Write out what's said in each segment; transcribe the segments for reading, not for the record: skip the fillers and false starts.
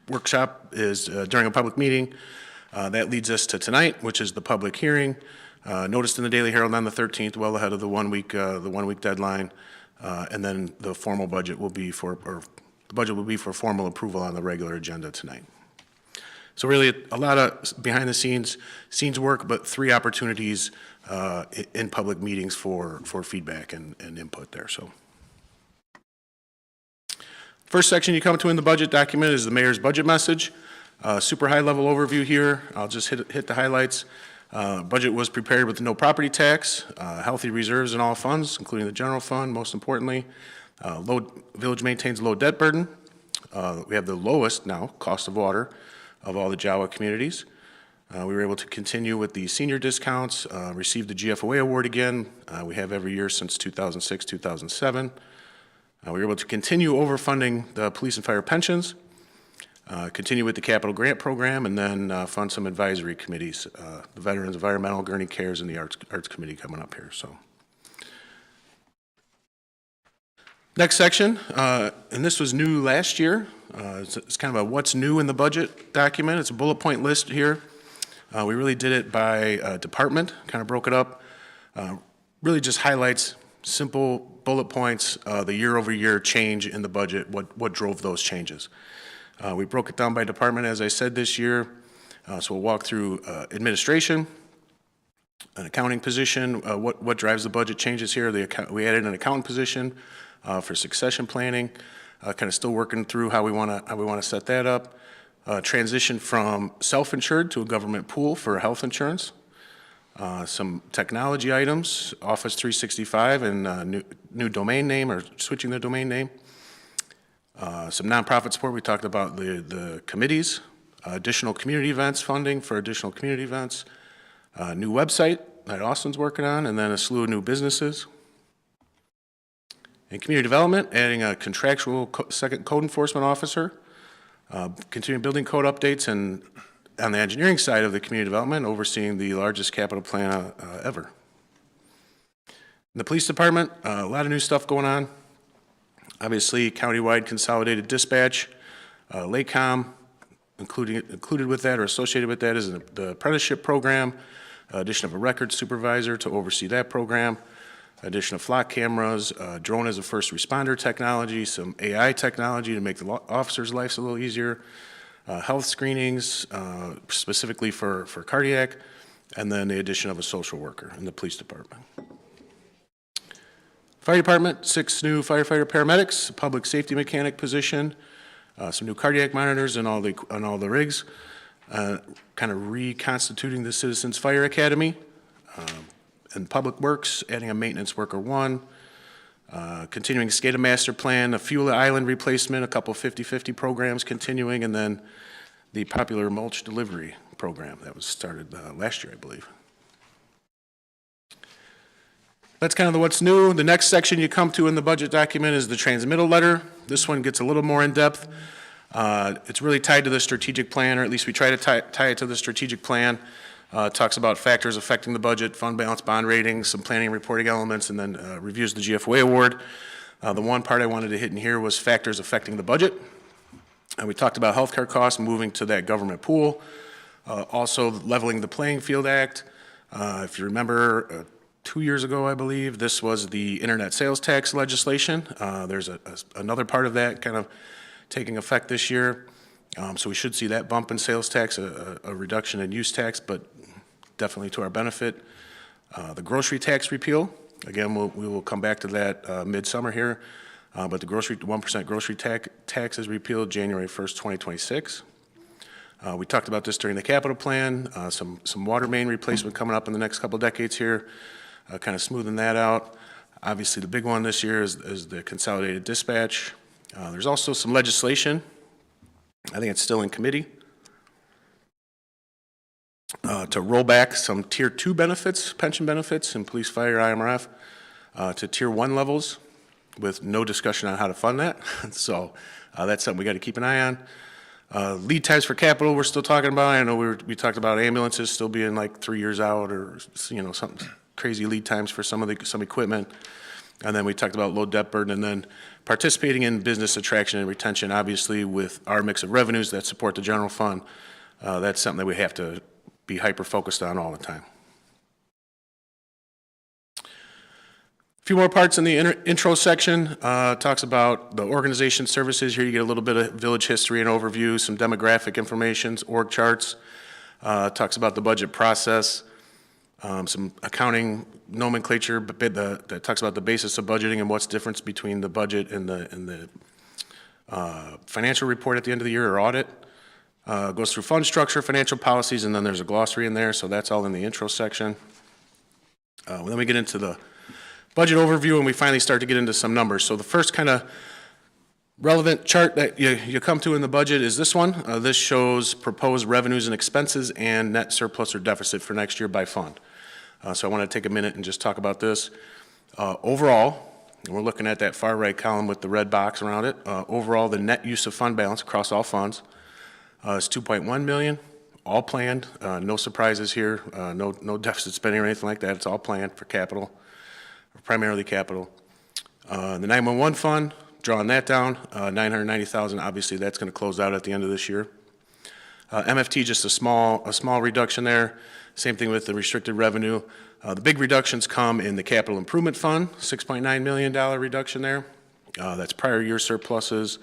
workshop is during a public meeting. That leads us to tonight, which is the public hearing. Noticed in the Daily Herald on the 13th, well ahead of the one week deadline. And then the formal budget will be for formal approval on the regular agenda tonight. So really a lot of behind the scenes work, but 3 opportunities in public meetings for feedback and input there. So first section you come to in the budget document is the mayor's budget message. Super high level overview here. I'll just hit the highlights. Budget was prepared with no property tax, healthy reserves in all funds, including the general fund, most importantly. Village maintains low debt burden. We have the lowest now cost of water of all the Jawa communities. We were able to continue with the senior discounts, receive the GFOA award again. We have every year since 2006, 2007. We were able to continue overfunding the police and fire pensions, continue with the capital grant program, and then fund some advisory committees, the Veterans Environmental, Gurnee Cares, and the Arts Committee coming up here. So, next section, and this was new last year. It's kind of a what's new in the budget document. It's a bullet point list here. We really did it by department, kind of broke it up. Really just highlights simple bullet points, the year-over-year change in the budget, what drove those changes. We broke it down by department, as I said, this year. So we'll walk through administration, an accounting position, what drives the budget changes here. We added an accountant position for succession planning, kind of still working through how we want to set that up. Transition from self-insured to a government pool for health insurance. Some technology items, Office 365 and new domain name or switching the domain name. Some nonprofit support, we talked about the committees, additional community events funding for additional community events, new website that Austin's working on, and then a slew of new businesses. In community development, adding a contractual second code enforcement officer, continuing building code updates, and on the engineering side of the community development, overseeing the largest capital plan ever. In the police department, a lot of new stuff going on. Obviously, countywide consolidated dispatch, LACOM, included with that or associated with that is the apprenticeship program, addition of a records supervisor to oversee that program, addition of flock cameras, drone as a first responder technology, some AI technology to make the officers' lives a little easier, health screenings, specifically for cardiac, and then the addition of a social worker in the police department. Fire department, 6 new firefighter paramedics, a public safety mechanic position, some new cardiac monitors and all the rigs, kind of reconstituting the Citizens Fire Academy, and public works, adding a maintenance worker 1, continuing SCADA master plan, a fuel island replacement, a couple 50-50 programs continuing, and then the popular mulch delivery program that was started last year, I believe. That's kind of what's new. The next section you come to in the budget document is the transmittal letter. This one gets a little more in depth. It's really tied to the strategic plan, or at least we try to tie it to the strategic plan. Talks about factors affecting the budget, fund balance, bond ratings, some planning and reporting elements, and then reviews the GFOA award. The one part I wanted to hit in here was factors affecting the budget. And we talked about healthcare costs moving to that government pool. Also leveling the playing field act. If you remember, 2 years ago, I believe, this was the internet sales tax legislation. There's another part of that kind of taking effect this year. So we should see that bump in sales tax, a reduction in use tax, but definitely to our benefit. The grocery tax repeal, again, we will come back to that midsummer here, but the 1% grocery tax is repealed January 1st, 2026. We talked about this during the capital plan, some water main replacement coming up in the next couple of decades here, kind of smoothing that out. Obviously, the big one this year is the consolidated dispatch. There's also some legislation. I think it's still in committee to roll back some tier 2 benefits, pension benefits in police, fire, IMRF to tier 1 levels with no discussion on how to fund that. So that's something we got to keep an eye on. Lead times for capital we're still talking about. I know we talked about ambulances still being like 3 years out, or something crazy lead times for some equipment. And then we talked about low debt burden, and then participating in business attraction and retention, obviously with our mix of revenues that support the general fund. That's something that we have to be hyper-focused on all the time. A few more parts in the intro section. Talks about the organization services. Here you get a little bit of village history and overview, some demographic information, org charts. Talks about the budget process, some accounting nomenclature that talks about the basis of budgeting and what's the difference between the budget and the financial report at the end of the year or audit. Goes through fund structure, financial policies, and then there's a glossary in there, so that's all in the intro section. Then we get into the budget overview, and we finally start to get into some numbers. So the first kind of relevant chart that you come to in the budget is this one. This shows proposed revenues and expenses and net surplus or deficit for next year by fund. So I want to take a minute and just talk about this. Overall, we're looking at that far right column with the red box around it. Overall, the net use of fund balance across all funds is $2.1 million, all planned. No surprises here. No deficit spending or anything like that. It's all planned for capital, primarily capital. The 911 fund, drawing that down, $990,000. Obviously, that's going to close out at the end of this year. MFT, just a small reduction there. Same thing with the restricted revenue. The big reductions come in the capital improvement fund, $6.9 million reduction there. That's prior year surpluses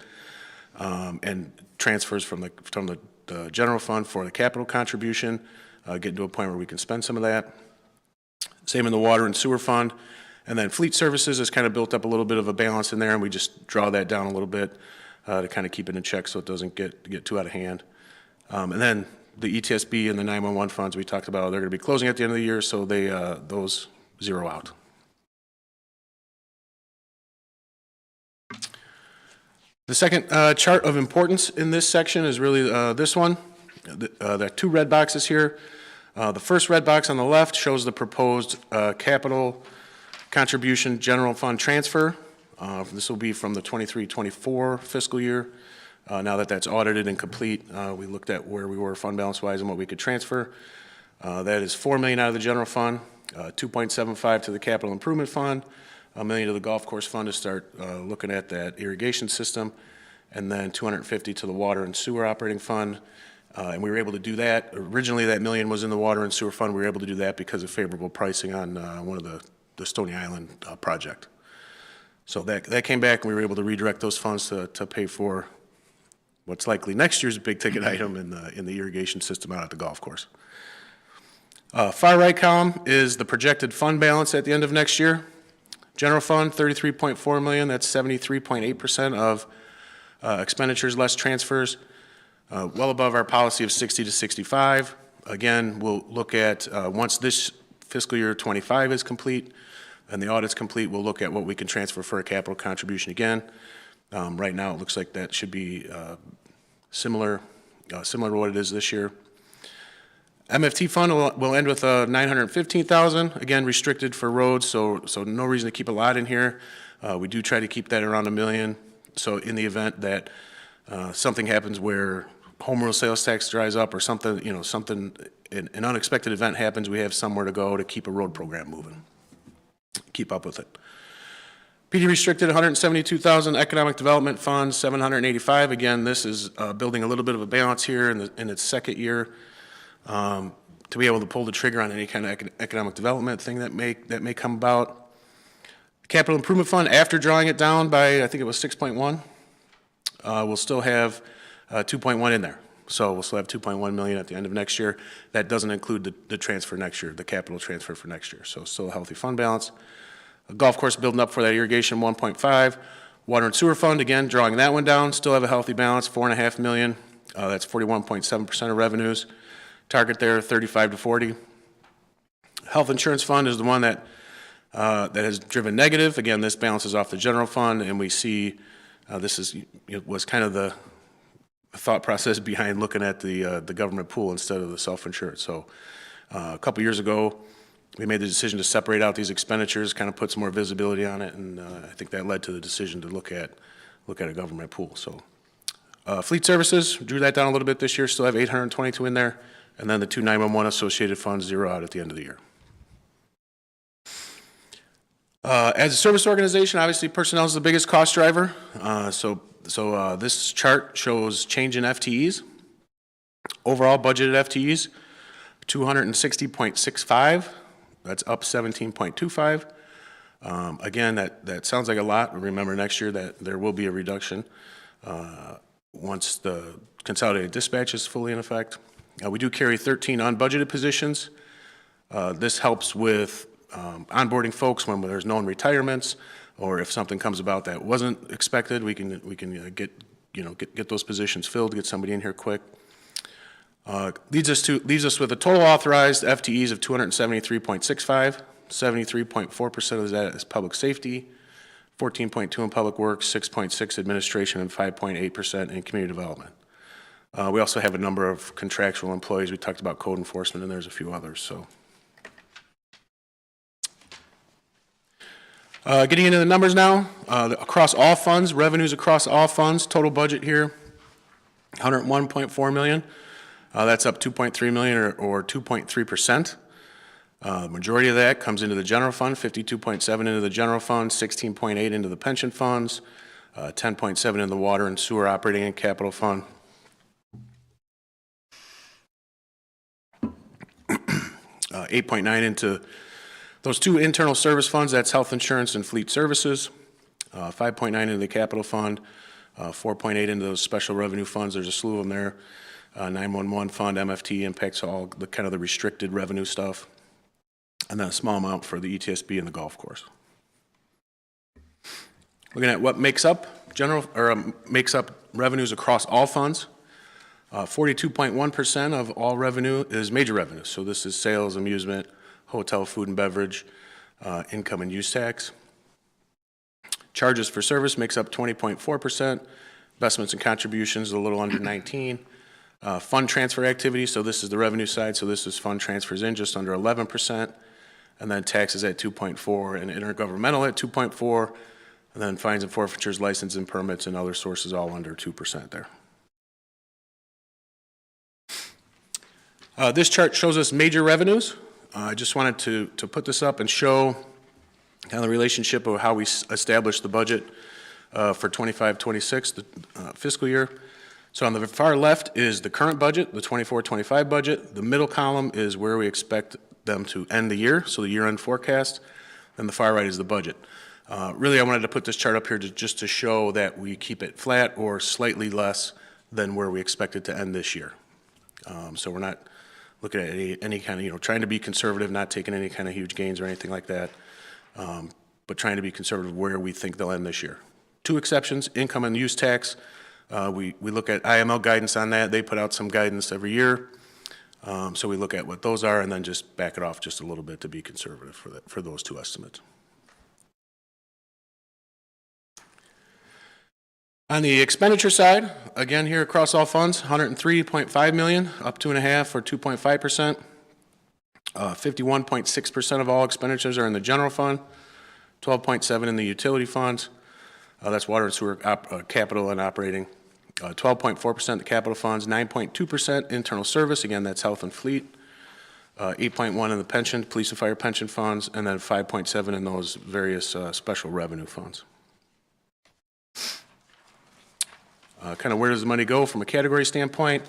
and transfers from the general fund for the capital contribution, getting to a point where we can spend some of that. Same in the water and sewer fund. And then fleet services has kind of built up a little bit of a balance in there, and we just draw that down a little bit to kind of keep it in check so it doesn't get too out of hand. And then the ETSB and the 911 funds we talked about, they're going to be closing at the end of the year, so those zero out. The second chart of importance in this section is really this one. There are two red boxes here. The first red box on the left shows the proposed capital contribution general fund transfer. This will be from the 23-24 fiscal year. Now that that's audited and complete, we looked at where we were fund balance wise and what we could transfer. That is $4 million out of the general fund, $2.75 to the capital improvement fund, $1 million to the golf course fund to start looking at that irrigation system, and then $250 to the water and sewer operating fund. And we were able to do that. Originally that $1 million was in the water and sewer fund. We were able to do that because of favorable pricing on one of the Stony Island project. So that came back, and we were able to redirect those funds to pay for what's likely next year's big ticket item in the irrigation system out at the golf course. Far right column is the projected fund balance at the end of next year. General fund, $33.4 million. That's 73.8% of expenditures less transfers. Well above our policy of 60 to 65. Again, we'll look at once this fiscal year 25 is complete and the audit's complete, we'll look at what we can transfer for a capital contribution again. Right now, it looks like that should be similar to what it is this year. MFT fund will end with $915,000, again restricted for roads, so no reason to keep a lot in here. We do try to keep that around $1 million. So in the event that something happens where home rule sales tax dries up or something, an unexpected event happens, we have somewhere to go to keep a road program moving, keep up with it. PD restricted $172,000, economic development fund $785. Again, this is building a little bit of a balance here in its second year to be able to pull the trigger on any kind of economic development thing that may come about. Capital improvement fund, after drawing it down by I think it was 6.1, we'll still have 2.1 in there. So we'll still have 2.1 million at the end of next year. That doesn't include the transfer next year, the capital transfer for next year. So still a healthy fund balance. A golf course building up for that irrigation, 1.5. Water and sewer fund, again, drawing that one down, still have a healthy balance, 4.5 million. That's 41.7% of revenues. Target there, 35 to 40. Health insurance fund is the one that has driven negative. Again, this balances off the general fund, and we see was kind of the thought process behind looking at the government pool instead of the self-insured. So a couple years ago, we made the decision to separate out these expenditures, kind of put some more visibility on it, and I think that led to the decision to look at a government pool. So fleet services, drew that down a little bit this year, still have 822 in there, and then the two 911 associated funds zero out at the end of the year. As a service organization, obviously personnel is the biggest cost driver. So this chart shows change in FTEs. Overall budgeted FTEs, 260.65. That's up 17.25. Again, that sounds like a lot. Remember, next year that there will be a reduction once the consolidated dispatch is fully in effect. We do carry 13 unbudgeted positions. This helps with onboarding folks when there's known retirements, or if something comes about that wasn't expected, we can get those positions filled, get somebody in here quick. Leaves us with a total authorized FTEs of 273.65. 73.4% of that is public safety, 14.2 in public works, 6.6 administration, and 5.8% in community development. We also have a number of contractual employees. We talked about code enforcement, and there's a few others. So, getting into the numbers now, across all funds, revenues across all funds, total budget here, $101.4 million. That's up $2.3 million or 2.3%. The majority of that comes into the general fund, 52.7 into the general fund, 16.8 into the pension funds, 10.7 in the water and sewer operating and capital fund. 8.9 into those two internal service funds, that's health insurance and fleet services. 5.9 into the capital fund, 4.8 into those special revenue funds. There's a slew of them there. 911 fund, MFT impacts all the kind of the restricted revenue stuff. And then a small amount for the ETSB and the golf course. Looking at what makes up revenues across all funds. 42.1% of all revenue is major revenue. So this is sales, amusement, hotel, food and beverage, income and use tax. Charges for service makes up 20.4%. Investments and contributions a little under 19. Fund transfer activity, so this is the revenue side. So this is fund transfers in just under 11%. And then taxes at 2.4 and intergovernmental at 2.4. And then fines and forfeitures, license and permits and other sources all under 2% there. This chart shows us major revenues. I just wanted to put this up and show kind of the relationship of how we established the budget for 25-26, the fiscal year. So on the far left is the current budget, the 24-25 budget. The middle column is where we expect them to end the year, so the year-end forecast. Then the far right is the budget. Really, I wanted to put this chart up here just to show that we keep it flat or slightly less than where we expect it to end this year. So we're not looking at any kind of, trying to be conservative, not taking any kind of huge gains or anything like that, but trying to be conservative where we think they'll end this year. Two exceptions, income and use tax. We look at IML guidance on that. They put out some guidance every year. So we look at what those are and then just back it off just a little bit to be conservative for those two estimates. On the expenditure side, again here across all funds, $103.5 million, up 2.5 or 2.5%. 51.6% of all expenditures are in the general fund, 12.7 in the utility funds. That's water and sewer capital and operating. 12.4% the capital funds, 9.2% internal service, again that's health and fleet, 8.1 in the pension, police and fire pension funds, and then 5.7 in those various special revenue funds. Kind of where does the money go from a category standpoint?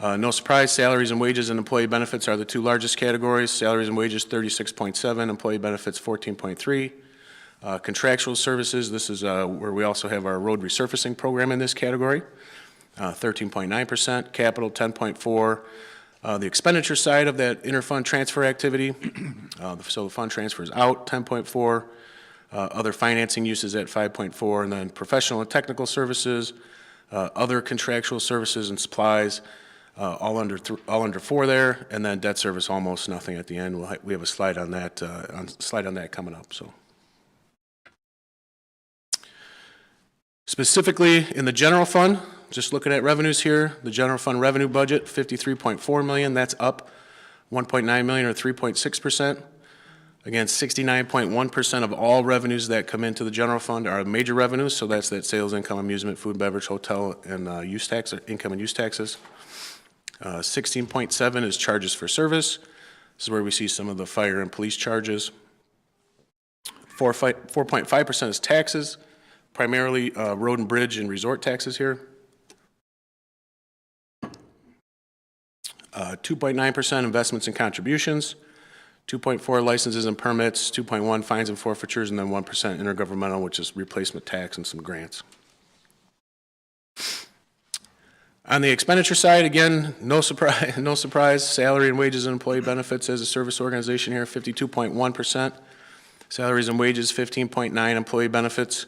No surprise, salaries and wages and employee benefits are the two largest categories. Salaries and wages 36.7, employee benefits 14.3. Contractual services, this is where we also have our road resurfacing program in this category, 13.9%, capital 10.4%. The expenditure side of that interfund transfer activity, so the fund transfers out 10.4%, other financing uses at 5.4%, and then professional and technical services, other contractual services and supplies, all under 4 there, and then debt service almost nothing at the end. We have a slide on that coming up. So. Specifically in the general fund, just looking at revenues here, the general fund revenue budget, $53.4 million, that's up $1.9 million or 3.6%. Again, 69.1% of all revenues that come into the general fund are major revenues, so that's that sales, income, amusement, food, beverage, hotel, and use tax, or income and use taxes. 16.7 is charges for service. This is where we see some of the fire and police charges. 4.5% is taxes, primarily road and bridge and resort taxes here. 2.9% investments and contributions, 2.4 licenses and permits, 2.1 fines and forfeitures, and then 1% intergovernmental, which is replacement tax and some grants. On the expenditure side, again, no surprise, salary and wages and employee benefits as a service organization here, 52.1%. Salaries and wages, 15.9. Employee benefits,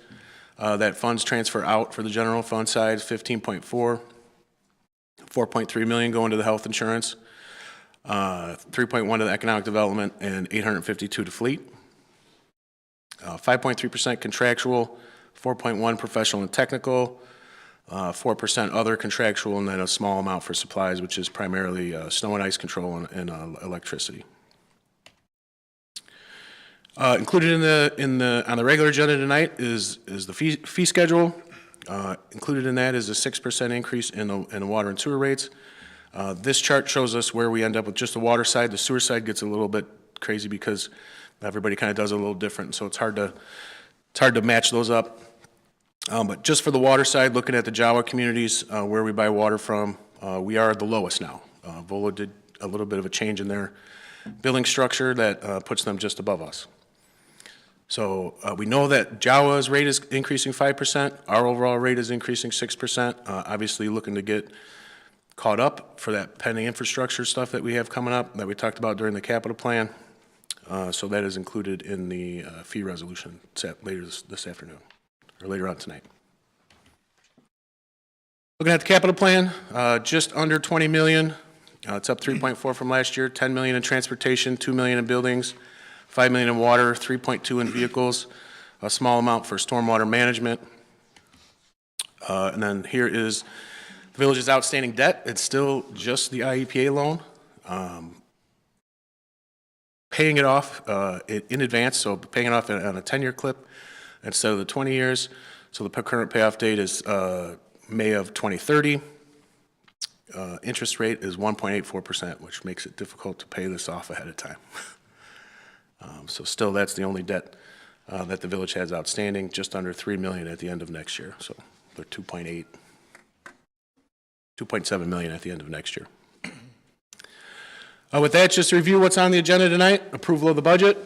that funds transfer out for the general fund side, 15.4. 4.3 million going to the health insurance, 3.1 to the economic development, and 852 to fleet. 5.3% contractual, 4.1 professional and technical, 4% other contractual, and then a small amount for supplies, which is primarily snow and ice control and electricity. Included on the regular agenda tonight is the fee schedule. Included in that is a 6% increase in the water and sewer rates. This chart shows us where we end up with just the water side. The sewer side gets a little bit crazy because everybody kind of does it a little different, so it's hard to match those up. But just for the water side, looking at the Jawa communities where we buy water from, we are the lowest now. VOLA did a little bit of a change in their billing structure that puts them just above us. So we know that Jawa's rate is increasing 5%. Our overall rate is increasing 6%. Obviously looking to get caught up for that pending infrastructure stuff that we have coming up that we talked about during the capital plan. So that is included in the fee resolution set later this afternoon, or later on tonight. Looking at the capital plan, just under 20 million. It's up 3.4 from last year, 10 million in transportation, 2 million in buildings, 5 million in water, 3.2 in vehicles, a small amount for stormwater management. And then here is the village's outstanding debt. It's still just the IEPA loan. Paying it off in advance, so paying it off on a 10-year clip instead of the 20 years. So the current payoff date is May of 2030. Interest rate is 1.84%, which makes it difficult to pay this off ahead of time. So still, that's the only debt that the village has outstanding, just under 3 million at the end of next year. So they're 2.7 million at the end of next year. With that, just to review what's on the agenda tonight: approval of the budget,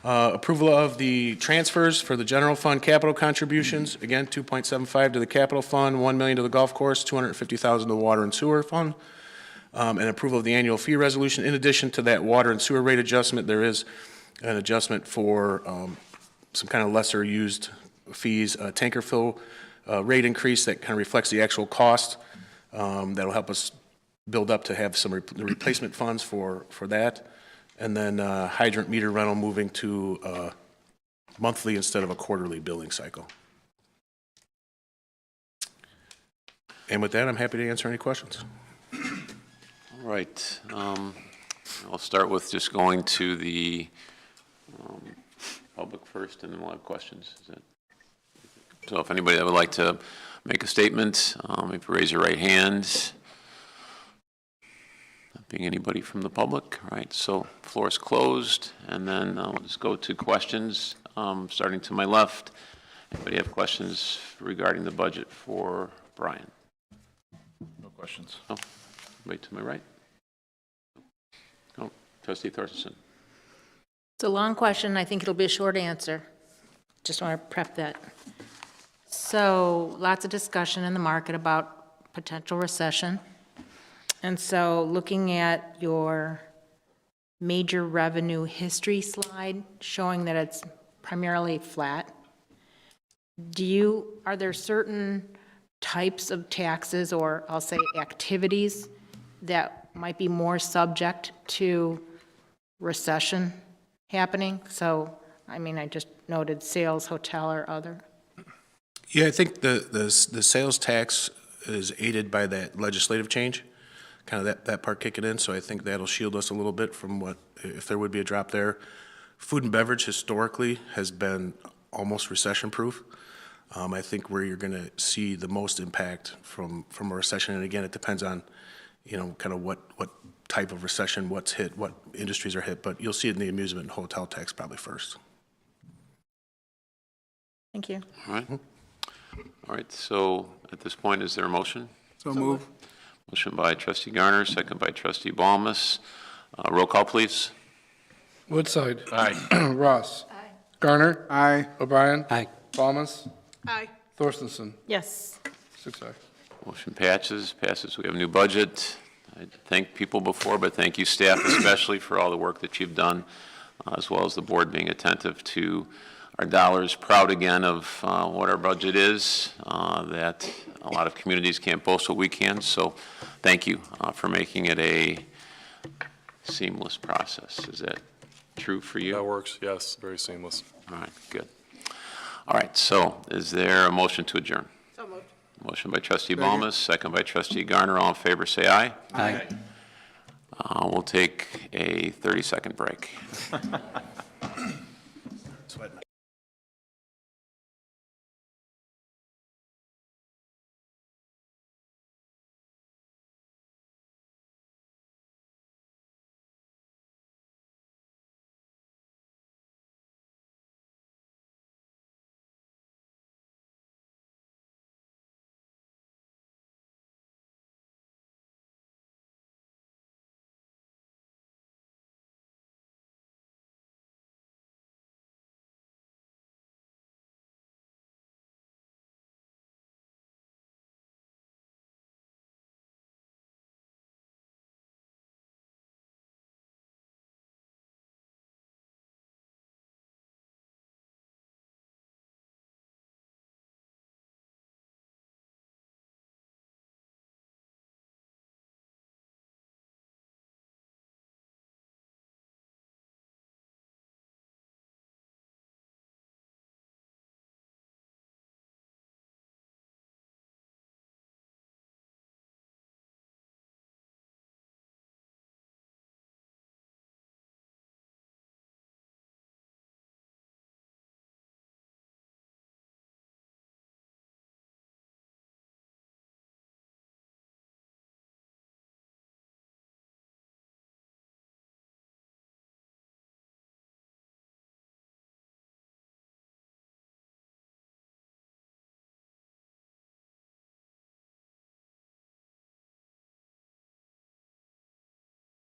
approval of the transfers for the general fund capital contributions. Again, 2.75 to the capital fund, 1 million to the golf course, 250,000 to the water and sewer fund, and approval of the annual fee resolution. In addition to that water and sewer rate adjustment, there is an adjustment for some kind of lesser used fees, tanker fill rate increase that kind of reflects the actual cost. That'll help us build up to have some replacement funds for that. And then hydrant meter rental moving to monthly instead of a quarterly billing cycle. And with that, I'm happy to answer any questions. All right. I'll start with just going to the public first, and then we'll have questions. Is that? So if anybody that would like to make a statement, if you raise your right hand. Not being anybody from the public. All right, so floor is closed, and then we'll just go to questions, starting to my left. Anybody have questions regarding the budget for Brian? No questions. No? Right to my right? Oh, Trustee Thorstensen. It's a long question. I think it'll be a short answer. Just want to prep that. So lots of discussion in the market about potential recession. And so looking at your major revenue history slide showing that it's primarily flat, are there certain types of taxes, or I'll say activities, that might be more subject to recession happening? So, I mean, I just noted sales, hotel, or other. Yeah, I think the sales tax is aided by that legislative change, kind of that part kicking in. So I think that'll shield us a little bit from what, if there would be a drop there. Food and beverage historically has been almost recession-proof. I think where you're going to see the most impact from a recession, and again, it depends on, kind of what type of recession, what's hit, what industries are hit, but you'll see it in the amusement and hotel tax probably first. Thank you. All right. All right, so at this point, is there a motion? So move. Motion by trustee Garner, second by trustee Balmas. Roll call, please. Woodside. Aye. Ross. Garner. Aye. O'Brien. Aye. Balmas. Aye. Thorstensen. Yes. 6 ayes. Motion passes. We have a new budget. I thank people before, but thank you, staff, especially for all the work that you've done, as well as the board being attentive to our dollars. Proud again of what our budget is, that a lot of communities can't boast what we can. So thank you for making it a seamless process. Is that true for you? That works, yes, very seamless. All right, good. All right, so is there a motion to adjourn? So moved. Motion by trustee Balmas, second by trustee Garner. All in favor, say aye. Aye. We'll take a 30-second break.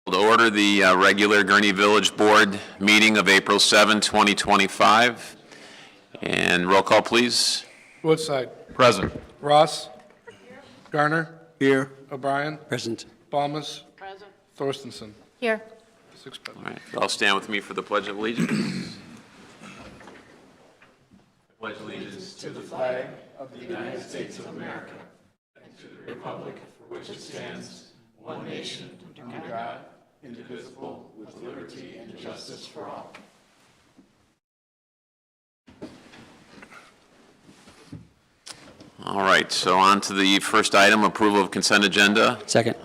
To order the regular Gurnee Village Board meeting of April 7, 2025. And roll call, please. Woodside. Present. Ross. Garner. Here. O'Brien. Present. Balmas. Present. Thorstensen. Here. 6 present. All right, y'all stand with me for the Pledge of Allegiance. Pledge allegiance to the flag All right, so on to the first item, approval of consent agenda. Second.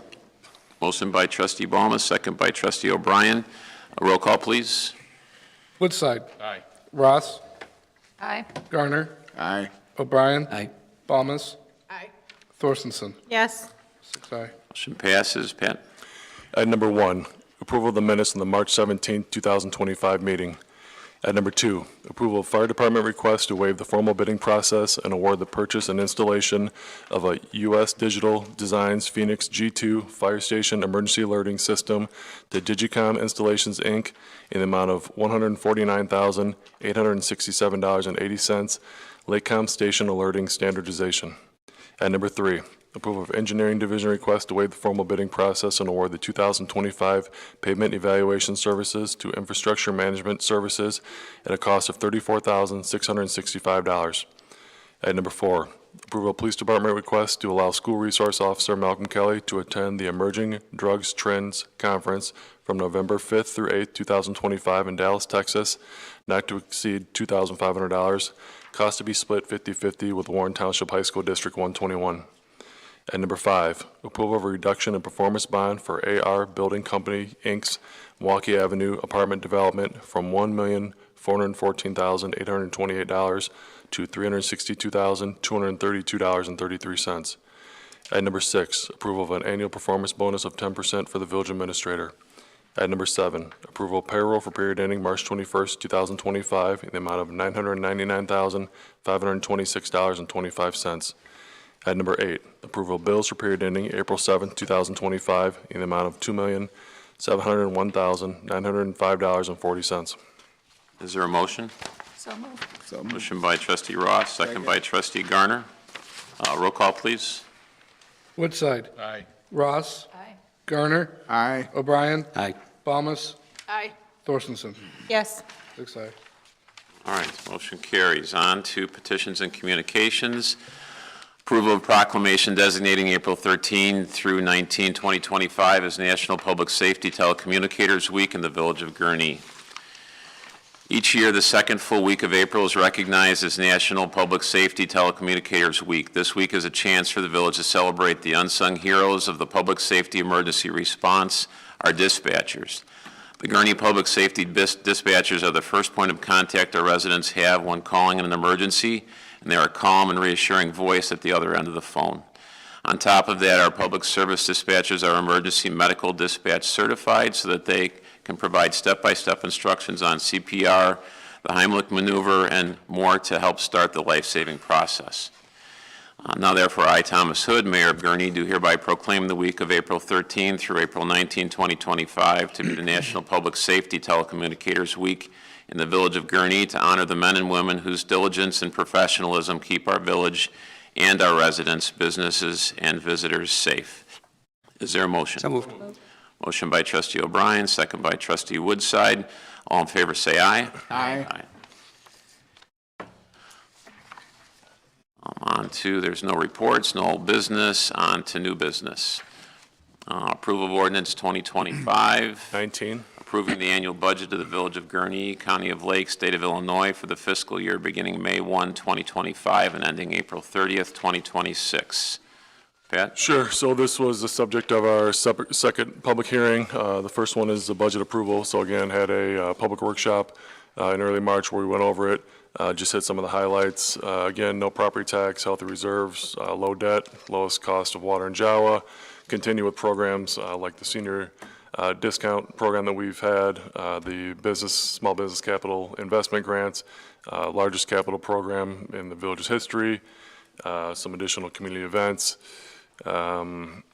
Motion by trustee Balmas, second by trustee O'Brien. A roll call, please. Woodside. Aye. Ross. Aye. Garner. Aye. O'Brien. Aye. Balmas. Aye. Thorstensen. Yes. 6 ayes. Motion passes. Pat? Item number 1, approval of the minutes in the March 17, 2025 meeting. Item number 2, approval of fire department request to waive the formal bidding process and award the purchase and installation of a U.S. Digital Designs Phoenix G2 Fire Station Emergency Alerting System to Digicom Installations, Inc. in the amount of $149,867.80, Lakecom Station Alerting Standardization. Item number 3, approval of engineering division request to waive the formal bidding process and award the 2025 pavement evaluation services to infrastructure management services at a cost of $34,665. Item number 4, approval of police department request to allow school resource officer Malcolm Kelly to attend the Emerging Drugs Trends Conference from November 5th through 8th, 2025 in Dallas, Texas, not to exceed $2,500. Cost to be split 50-50 with Warren Township High School District 121. And number 5, approval of a reduction in performance bond for AR Building Company, Inc.'s Milwaukee Avenue apartment development from $1,414,828 to $362,232.33. And number 6, approval of an annual performance bonus of 10% for the village administrator. Item number 7, approval of payroll for period ending March 21st, 2025, in the amount of $999,526.25. Item number 8, approval of bills for period ending April 7th, 2025, in the amount of $2,701,905.40. Is there a motion? So moved. Motion by trustee Ross, second by trustee Garner. Roll call, please. Woodside. Aye. Ross. Aye. Garner. Aye. O'Brien. Aye. Thomas. Aye. Thorstenson. Yes. 6 aye. All right, motion carries. On to petitions and communications. Approval of proclamation designating April 13 through 19, 2025 as National Public Safety Telecommunicators Week in the Village of Gurnee. Each year, the second full week of April is recognized as National Public Safety Telecommunicators Week. This week is a chance for the village to celebrate the unsung heroes of the public safety emergency response, our dispatchers. The Gurnee Public Safety dispatchers are the first point of contact our residents have when calling in an emergency, and they are a calm and reassuring voice at the other end of the phone. On top of that, our public service dispatchers are emergency medical dispatch certified so that they can provide step-by-step instructions on CPR, the Heimlich maneuver, and more to help start the life-saving process. Now therefore, I, Thomas Hood, Mayor of Gurnee, do hereby proclaim the week of April 13 through April 19, 2025 to be the National Public Safety Telecommunicators Week in the Village of Gurnee to honor the men and women whose diligence and professionalism keep our village and our residents, businesses, and visitors safe. Is there a motion? So moved. Motion by trustee O'Brien, second by trustee Woodside. All in favor say aye. Aye. On to, there's no reports, no old business. On to new business. Approval of ordinance 2025, 19, approving the annual budget of the Village of Gurnee, County of Lake, State of Illinois for the fiscal year beginning May 1, 2025 and ending April 30th, 2026. Pat? Sure. So this was the subject of our second public hearing. The first one is the budget approval. So again, had a public workshop in early March where we went over it. Just hit some of the highlights. Again, no property tax, healthy reserves, low debt, lowest cost of water in Jawa. Continue with programs like the senior discount program that we've had, the small business capital investment grants, largest capital program in the village's history, some additional community events. I'm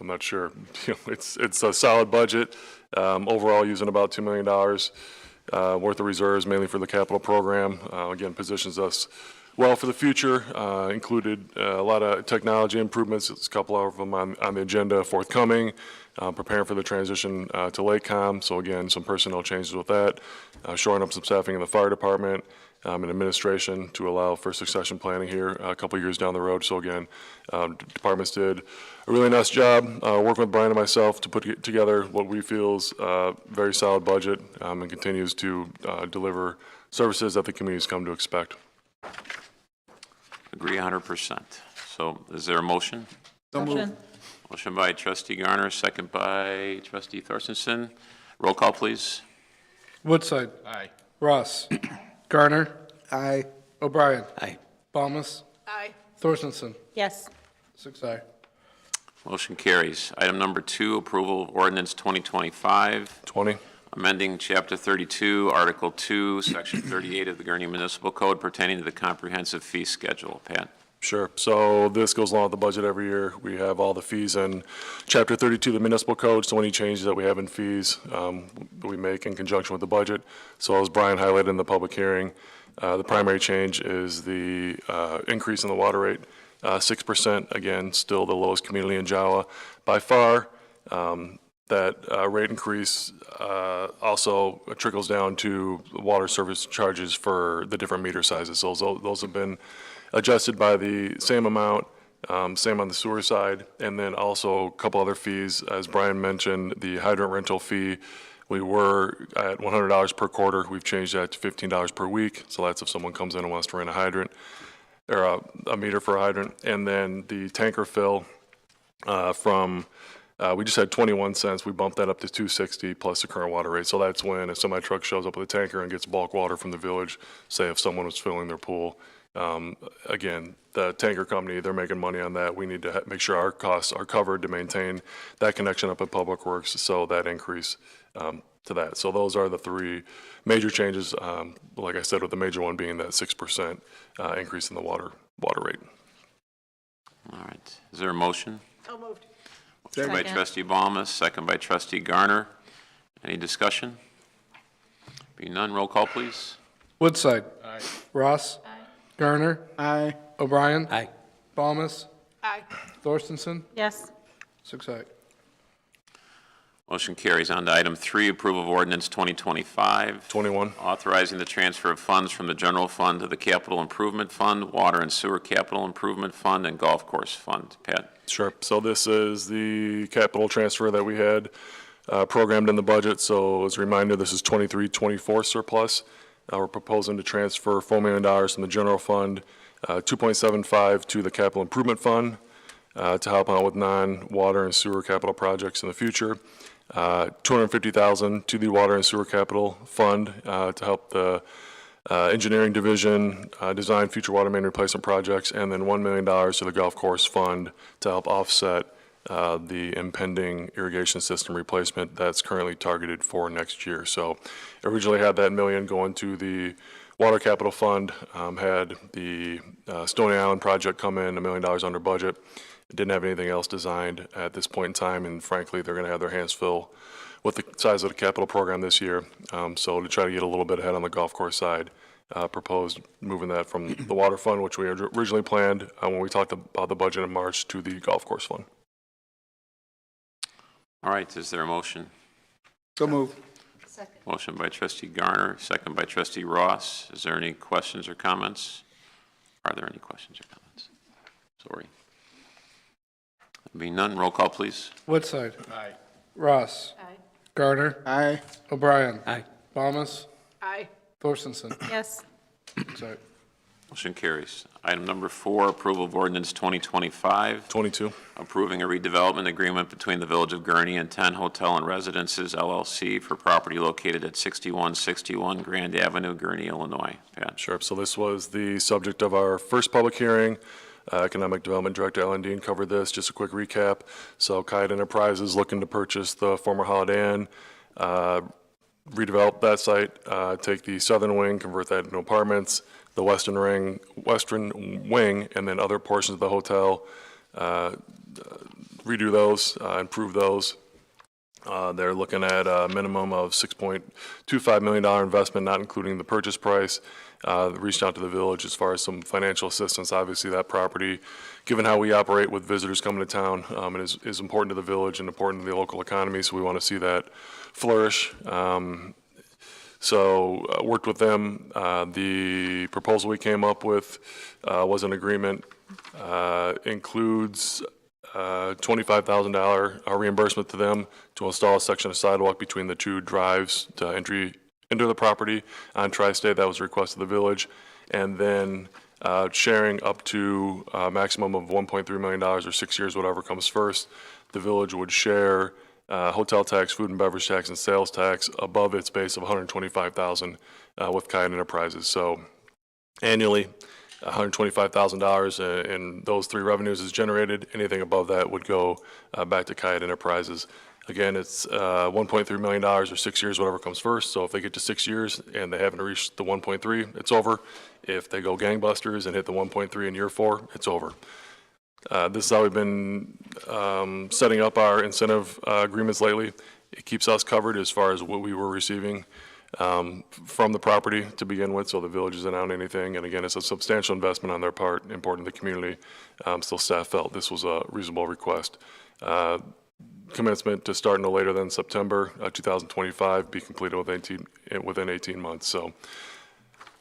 not sure. It's a solid budget. Overall, using about $2 million worth of reserves, mainly for the capital program. Again, positions us well for the future. Included a lot of technology improvements. There's a couple of them on the agenda forthcoming. Preparing for the transition to Lakecom. So again, some personnel changes with that. Shoring up some staffing in the fire department. And administration to allow for succession planning here a couple years down the road. So again, departments did a really nice job working with Brian and myself to put together what we feel is a very solid budget and continues to deliver services that the community's come to expect. Agree 100%. So is there a motion? Motion. Motion by trustee Garner, second by trustee Thorstenson. Roll call, please. Woodside. Aye. Ross. Garner. Aye. O'Brien. Aye. Thomas. Aye. Thorstenson. Yes. 6 aye. Motion carries. Item number 2, approval of ordinance 2025, 20. amending Chapter 32, Article 2, Section 38 of the Gurnee Municipal Code pertaining to the comprehensive fee schedule. Pat? Sure. So this goes along with the budget every year. We have all the fees in Chapter 32 of the municipal code, so any changes that we have in fees we make in conjunction with the budget. So as Brian highlighted in the public hearing, the primary change is the increase in the water rate, 6%, again, still the lowest community in Jawa by far. That rate increase also trickles down to water service charges for the different meter sizes. So those have been adjusted by the same amount, same on the sewer side, and then also a couple other fees. As Brian mentioned, the hydrant rental fee, we were at $100 per quarter. We've changed that to $15 per week. So that's if someone comes in and wants to rent a hydrant, or a meter for a hydrant. And then the tanker fill we just had 21 cents. We bumped that up to 260 plus the current water rate. So that's when a semi truck shows up with a tanker and gets bulk water from the village, say if someone was filling their pool, Again, the tanker company, they're making money on that. We need to make sure our costs are covered to maintain that connection up at Public Works, so that increase to that. So those are the three major changes, like I said, with the major one being that 6% increase in the water rate. All right. Is there a motion? Motion by Second. trustee Ballmer, second by trustee Garner. Any discussion? Being none, roll call, please. Woodside. Aye. Ross. Aye. Garner. Aye. O'Brien. Aye. Balmas. Aye. Thorstenson. Yes. 6 aye. Motion carries. On to item 3, approval of ordinance 2025. 21. Authorizing the transfer of funds from the general fund to the capital improvement fund, water and sewer capital improvement fund, and golf course fund. Pat? Sure. So this is the capital transfer that we had programmed in the budget. So as a reminder, this is 23-24 surplus. We're proposing to transfer $4 million from the general fund, 2.75 to the capital improvement fund to help out with non-water and sewer capital projects in the future. 250,000 to the water and sewer capital fund to help the engineering division design future water main replacement projects, and then $1 million to the golf course fund to help offset the impending irrigation system replacement that's currently targeted for next year. So originally had that $1 million going to the water capital fund, had the Stony Island project come in $1 million under budget. Didn't have anything else designed at this point in time, and frankly, they're going to have their hands full with the size of the capital program this year. So to try to get a little bit ahead on the golf course side, proposed moving that from the water fund, which we had originally planned when we talked about the budget in March, to the golf course fund. All right, is there a motion? So moved. Motion by trustee Garner, second by trustee Ross. Is there any questions or comments? Are there any questions or comments? Sorry. Being none, roll call, please. Woodside. Aye. Ross. Aye. Garner. Aye. O'Brien. Aye. Balmas. Aye. Thorstenson. Yes. 6 aye. Motion carries. Item number 4, approval of ordinance 2025, 22. approving a redevelopment agreement between the Village of Gurnee and 10 Hotel and Residences LLC for property located at 6161 Grand Avenue, Gurnee, Illinois. Pat? Sure. So this was the subject of our first public hearing. Economic Development Director Ellen Dean covered this. Just a quick recap. So Kite Enterprises looking to purchase the former Holiday Inn, redevelop that site, take the southern wing, convert that into apartments, the western wing, and then other portions of the hotel, redo those, improve those. They're looking at a minimum of $6.25 million investment, not including the purchase price. Reached out to the village as far as some financial assistance. Obviously, that property, given how we operate with visitors coming to town, is important to the village and important to the local economy, so we want to see that flourish. So worked with them. The proposal we came up with was an agreement, includes $25,000 reimbursement to them to install a section of sidewalk between the two drives to entry into the property on Tri-State. That was a request of the village. And then sharing up to a maximum of $1.3 million or 6 years, whatever comes first. The village would share hotel tax, food and beverage tax, and sales tax above its base of $125,000 with Kite Enterprises. So annually, $125,000 in those three revenues is generated. Anything above that would go back to Kite Enterprises. Again, it's $1.3 million or 6 years, whatever comes first. So if they get to 6 years and they haven't reached the 1.3, it's over. If they go gangbusters and hit the 1.3 in year 4, it's over. This is how we've been setting up our incentive agreements lately. It keeps us covered as far as what we were receiving from the property to begin with, so the village isn't out anything. And again, it's a substantial investment on their part, important to the community. Still, staff felt this was a reasonable request. Commencement to start no later than September 2025, be completed within 18 months. So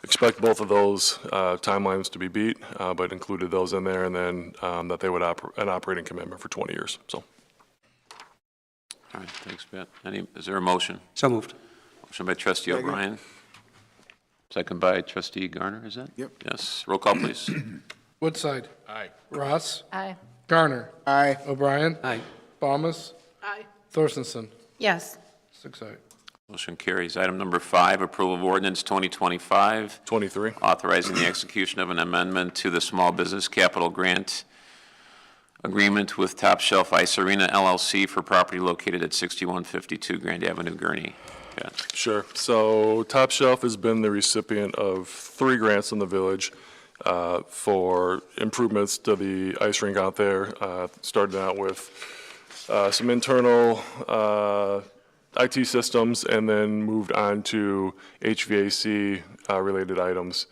expect both of those timelines to be beat, but included those in there, and then that they would an operating commitment for 20 years. So. All right, thanks, Pat. Is there a motion? So moved. Motion by trustee O'Brien. Second by trustee Garner, is that? Yep. Yes. Roll call, please. Woodside. Aye. Ross. Aye. Garner. Aye. O'Brien. Aye. Balmas. Aye. Thorstenson. Yes. 6 aye. Motion carries. Item number 5, approval of ordinance 2025, 23. authorizing the execution of an amendment to the Small Business Capital Grant Agreement with Top Shelf Ice Arena LLC for property located at 6152 Grand Avenue, Gurnee. Pat. Sure. So Top Shelf has been the recipient of 3 grants in the village for improvements to the ice rink out there. Started out with some internal IT systems and then moved on to HVAC related items,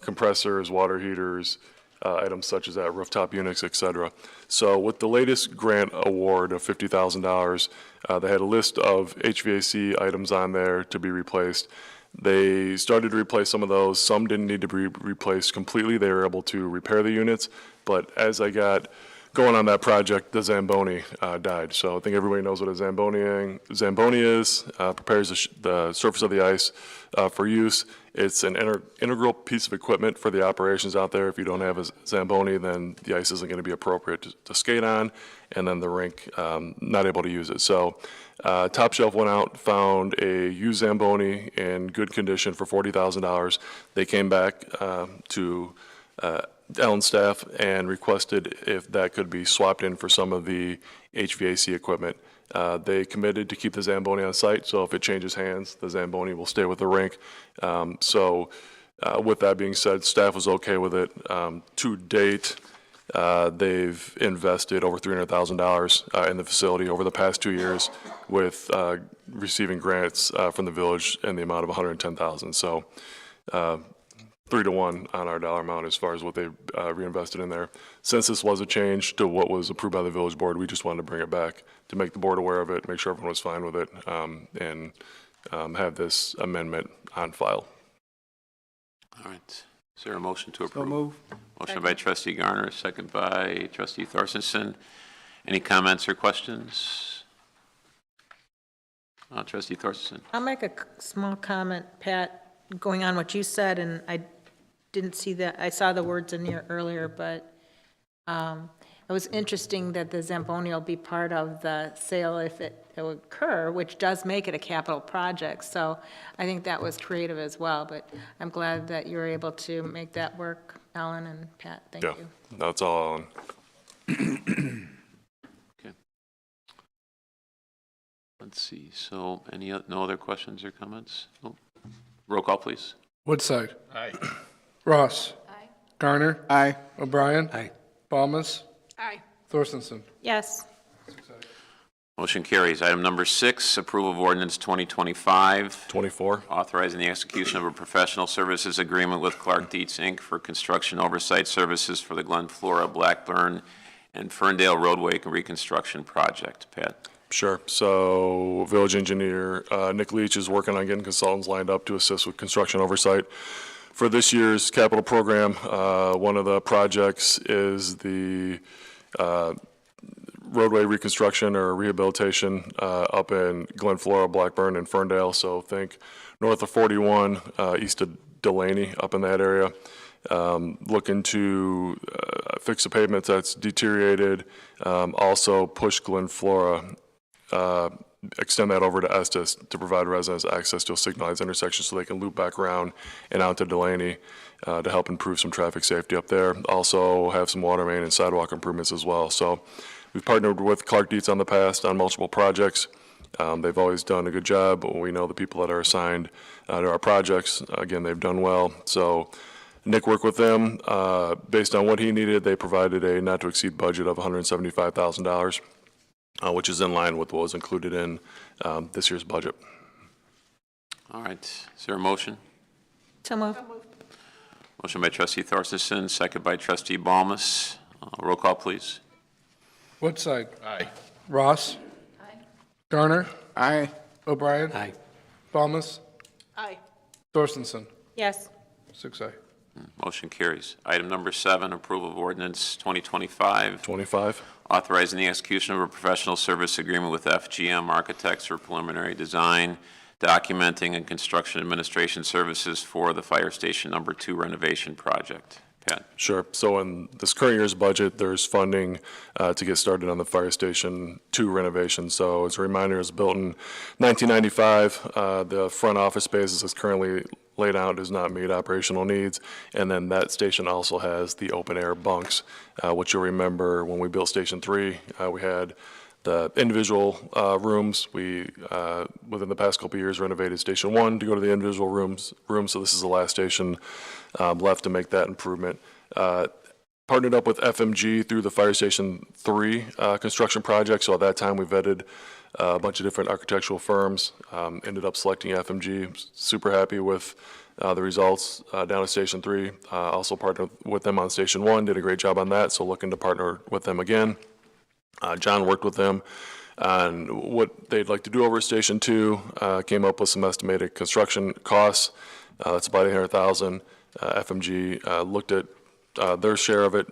compressors, water heaters, items such as that, rooftop units, et cetera. So with the latest grant award of $50,000, they had a list of HVAC items on there to be replaced. They started to replace some of those. Some didn't need to be replaced completely. They were able to repair the units. But as I got going on that project, the Zamboni died. So I think everybody knows what a Zamboni is. Prepares the surface of the ice for use. It's an integral piece of equipment for the operations out there. If you don't have a Zamboni, then the ice isn't going to be appropriate to skate on, and then the rink not able to use it. So Top Shelf went out, found a used Zamboni in good condition for $40,000. They came back to Allen's staff and requested if that could be swapped in for some of the HVAC equipment. They committed to keep the Zamboni on site, so if it changes hands, the Zamboni will stay with the rink. With that being said, staff was okay with it. To date, they've invested over $300,000 in the facility over the past 2 years with receiving grants from the village in the amount of $110,000. So 3 to 1 on our dollar amount as far as what they reinvested in there. Since this was a change to what was approved by the village board, we just wanted to bring it back to make the board aware of it, make sure everyone was fine with it, and have this amendment on file. All right. Is there a motion to approve? So move. Motion by trustee Garner, second by trustee Thorstensen. Any comments or questions? Trustee Thorstensen. I'll make a small comment, Pat, going on what you said, and I didn't see that. I saw the words in here earlier, but it was interesting that the Zamboni will be part of the sale if it will occur, which does make it a capital project. So I think that was creative as well, but I'm glad that you were able to make that work, Ellen and Pat. Thank you. Yeah, that's all, Ellen. Okay. Let's see. So no other questions or comments? Oh. Roll call, please. Woodside. Aye. Ross. Aye. Garner. Aye. O'Brien. Aye. Balmas. Aye. Thorstensen. Yes. Motion carries. Item number 6, approval of ordinance 2025, 24. authorizing the execution of a professional services agreement with Clark Dietz, Inc. for construction oversight services for the Glen Flora, Blackburn, and Ferndale roadway reconstruction project. Pat? Sure. So village engineer Nick Leach is working on getting consultants lined up to assist with construction oversight for this year's capital program. One of the projects is the roadway reconstruction or rehabilitation up in Glen Flora, Blackburn, and Ferndale. So think north of 41, east of Delaney, up in that area. Looking to fix the pavement that's deteriorated. Also push Glen Flora, extend that over to Estes to provide residents access to a signalized intersection so they can loop back around and out to Delaney to help improve some traffic safety up there. Also have some water main and sidewalk improvements as well. So we've partnered with Clark Dietz on the past on multiple projects. They've always done a good job. We know the people that are assigned to our projects. Again, they've done well. So Nick worked with them. Based on what he needed, they provided a not-to-exceed budget of $175,000. Which is in line with what was included in this year's budget. All right. Is there a motion? So move. Motion by trustee Thorstensen, second by trustee Balmas. Roll call, please. Woodside. Aye. Ross. Aye. Garner. Aye. O'Brien. Aye. Balmas. Aye. Thorstensen. Yes. 6-0. Motion carries. Item number 7, approval of ordinance 2025, 25. authorizing the execution of a professional service agreement with FGM Architects for preliminary design, documenting, and construction administration services for the Fire Station number 2 renovation project. Scott? Sure. So in this current year's budget, there's funding to get started on the Fire Station 2 renovation. So as a reminder, it was built in 1995. The front office space as it's currently laid out does not meet operational needs. And then that station also has the open-air bunks, which you'll remember when we built Station 3, we had the individual rooms. We, within the past couple of years, renovated Station 1 to go to the individual rooms. So this is the last station left to make that improvement. Partnered up with FMG through the Fire Station 3 construction project. So at that time, we vetted a bunch of different architectural firms. Ended up selecting FMG. Super happy with the results down at Station 3. Also partnered with them on Station 1. Did a great job on that. So looking to partner with them again. John worked with them on what they'd like to do over at Station 2, came up with some estimated construction costs. That's about $800,000. FMG looked at their share of it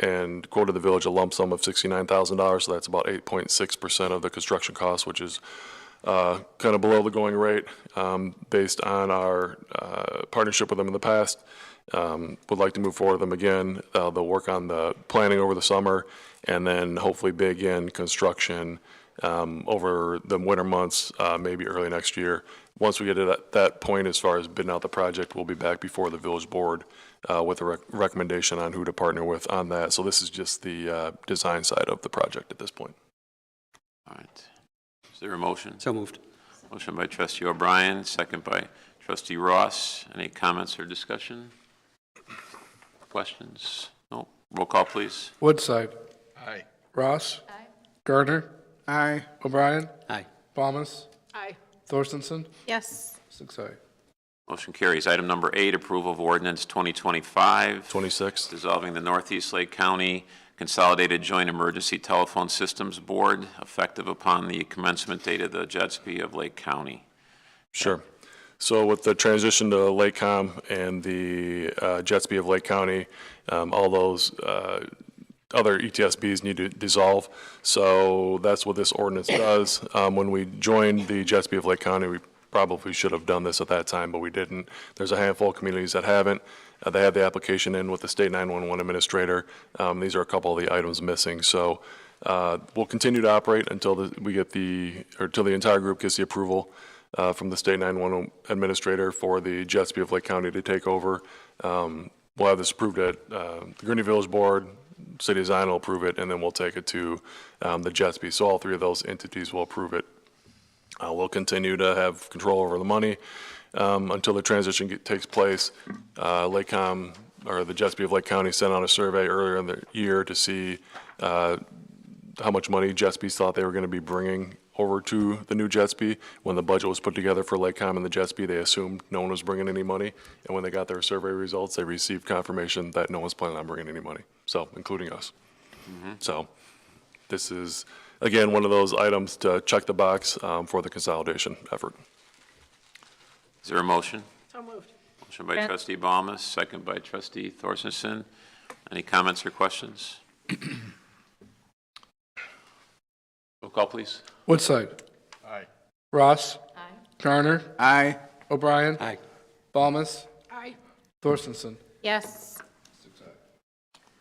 and quoted the village a lump sum of $69,000, so that's about 8.6% of the construction cost, which is kind of below the going rate based on our partnership with them in the past. Would like to move forward with them again. They'll work on the planning over the summer and then hopefully begin construction over the winter months, maybe early next year. Once we get to that point, as far as bidding out the project, we'll be back before the village board with a recommendation on who to partner with on that. So this is just the design side of the project at this point. All right. Is there a motion? So moved. Motion by trustee O'Brien, second by trustee Ross. Any comments or discussion? Questions? No? Roll call, please. Woodside. Aye. Ross. Gurnee. Aye. O'Brien. Aye. Thomas. Aye. Thorstensen. Yes. 6 aye. Motion carries. Item number 8, approval of ordinance 2025. 26. Dissolving the Northeast Lake County Consolidated Joint Emergency Telephone Systems Board, effective upon the commencement date of the JETSP of Lake County. Sure. So with the transition to Lakecom and the JETSB of Lake County, all those other ETSBs need to dissolve. So that's what this ordinance does. When we joined the JETSB of Lake County, we probably should have done this at that time, but we didn't. There's a handful of communities that haven't. They had the application in with the state 911 administrator. These are a couple of the items missing. So we'll continue to operate until we get until the entire group gets the approval from the state 911 administrator for the JETSB of Lake County to take over. We'll have this approved at the Gurnee Village Board. City of Zion will approve it, and then we'll take it to the JETSB. So all 3 of those entities will approve it. We'll continue to have control over the money until the transition takes place. Lakecom, or the JETSB of Lake County, sent out a survey earlier in the year to see how much money JETSBs thought they were going to be bringing over to the new JETSB. When the budget was put together for Lakecom and the JETSB, they assumed no one was bringing any money. And when they got their survey results, they received confirmation that no one's planning on bringing any money, so including us. So this is, again, one of those items to check the box for the consolidation effort. Is there a motion? So moved. Motion by trustee Baumus, second by trustee Thorstensen. Any comments or questions? Roll call, please. Woodside. Aye. Ross. Aye. Garner. Aye. O'Brien. Aye. Thomas. Aye. Thorstensen. Yes.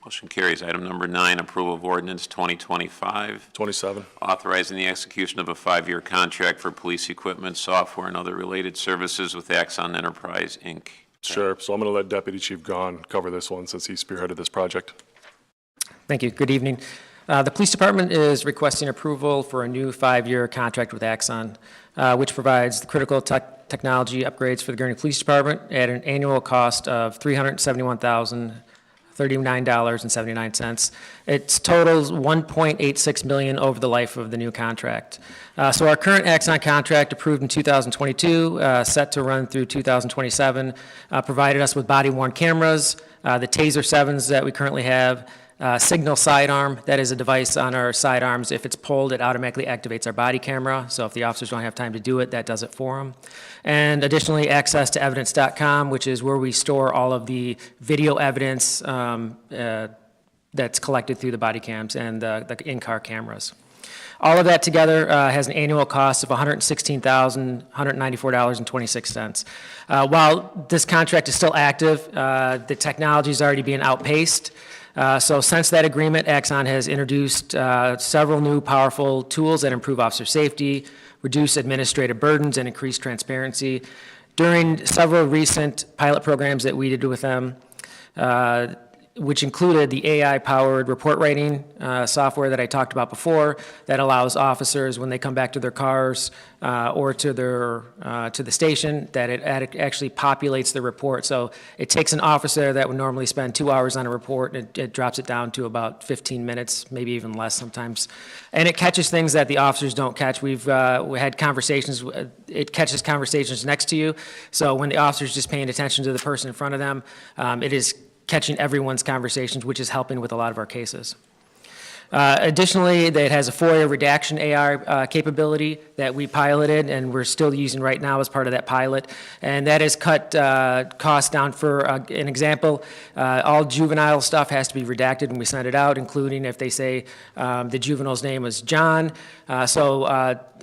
Motion carries. Item number 9, approval of ordinance 2025, 27. authorizing the execution of a 5-year contract for police equipment, software, and other related services with Axon Enterprise, Inc. Sure. So I'm going to let Deputy Chief Gahn cover this one since he spearheaded this project. Thank you. Good evening. The Police Department is requesting approval for a new 5-year contract with Axon, which provides the critical technology upgrades for the Gurnee Police Department at an annual cost of $371,039.79. It totals $1.86 million over the life of the new contract. So our current Axon contract, approved in 2022, set to run through 2027, provided us with body-worn cameras, the Taser 7s that we currently have, signal sidearm, that is a device on our sidearms. If it's pulled, it automatically activates our body camera. So if the officers don't have time to do it, that does it for them. And additionally, access to evidence.com, which is where we store all of the video evidence that's collected through the body cams and the in-car cameras. All of that together has an annual cost of $116,194.26. While this contract is still active, the technology is already being outpaced. So since that agreement, Axon has introduced several new powerful tools that improve officer safety, reduce administrative burdens, and increase transparency. During several recent pilot programs that we did with them, which included the AI-powered report writing software that I talked about before, that allows officers, when they come back to their cars or to the station, that it actually populates the report. So it takes an officer that would normally spend 2 hours on a report, and it drops it down to about 15 minutes, maybe even less sometimes. And it catches things that the officers don't catch. We had conversations, it catches conversations next to you. So when the officer's just paying attention to the person in front of them, it is catching everyone's conversations, which is helping with a lot of our cases. Additionally, it has a FOIA redaction AI capability that we piloted and we're still using right now as part of that pilot. And that has cut costs down. For an example, all juvenile stuff has to be redacted when we send it out, including if they say the juvenile's name was John. So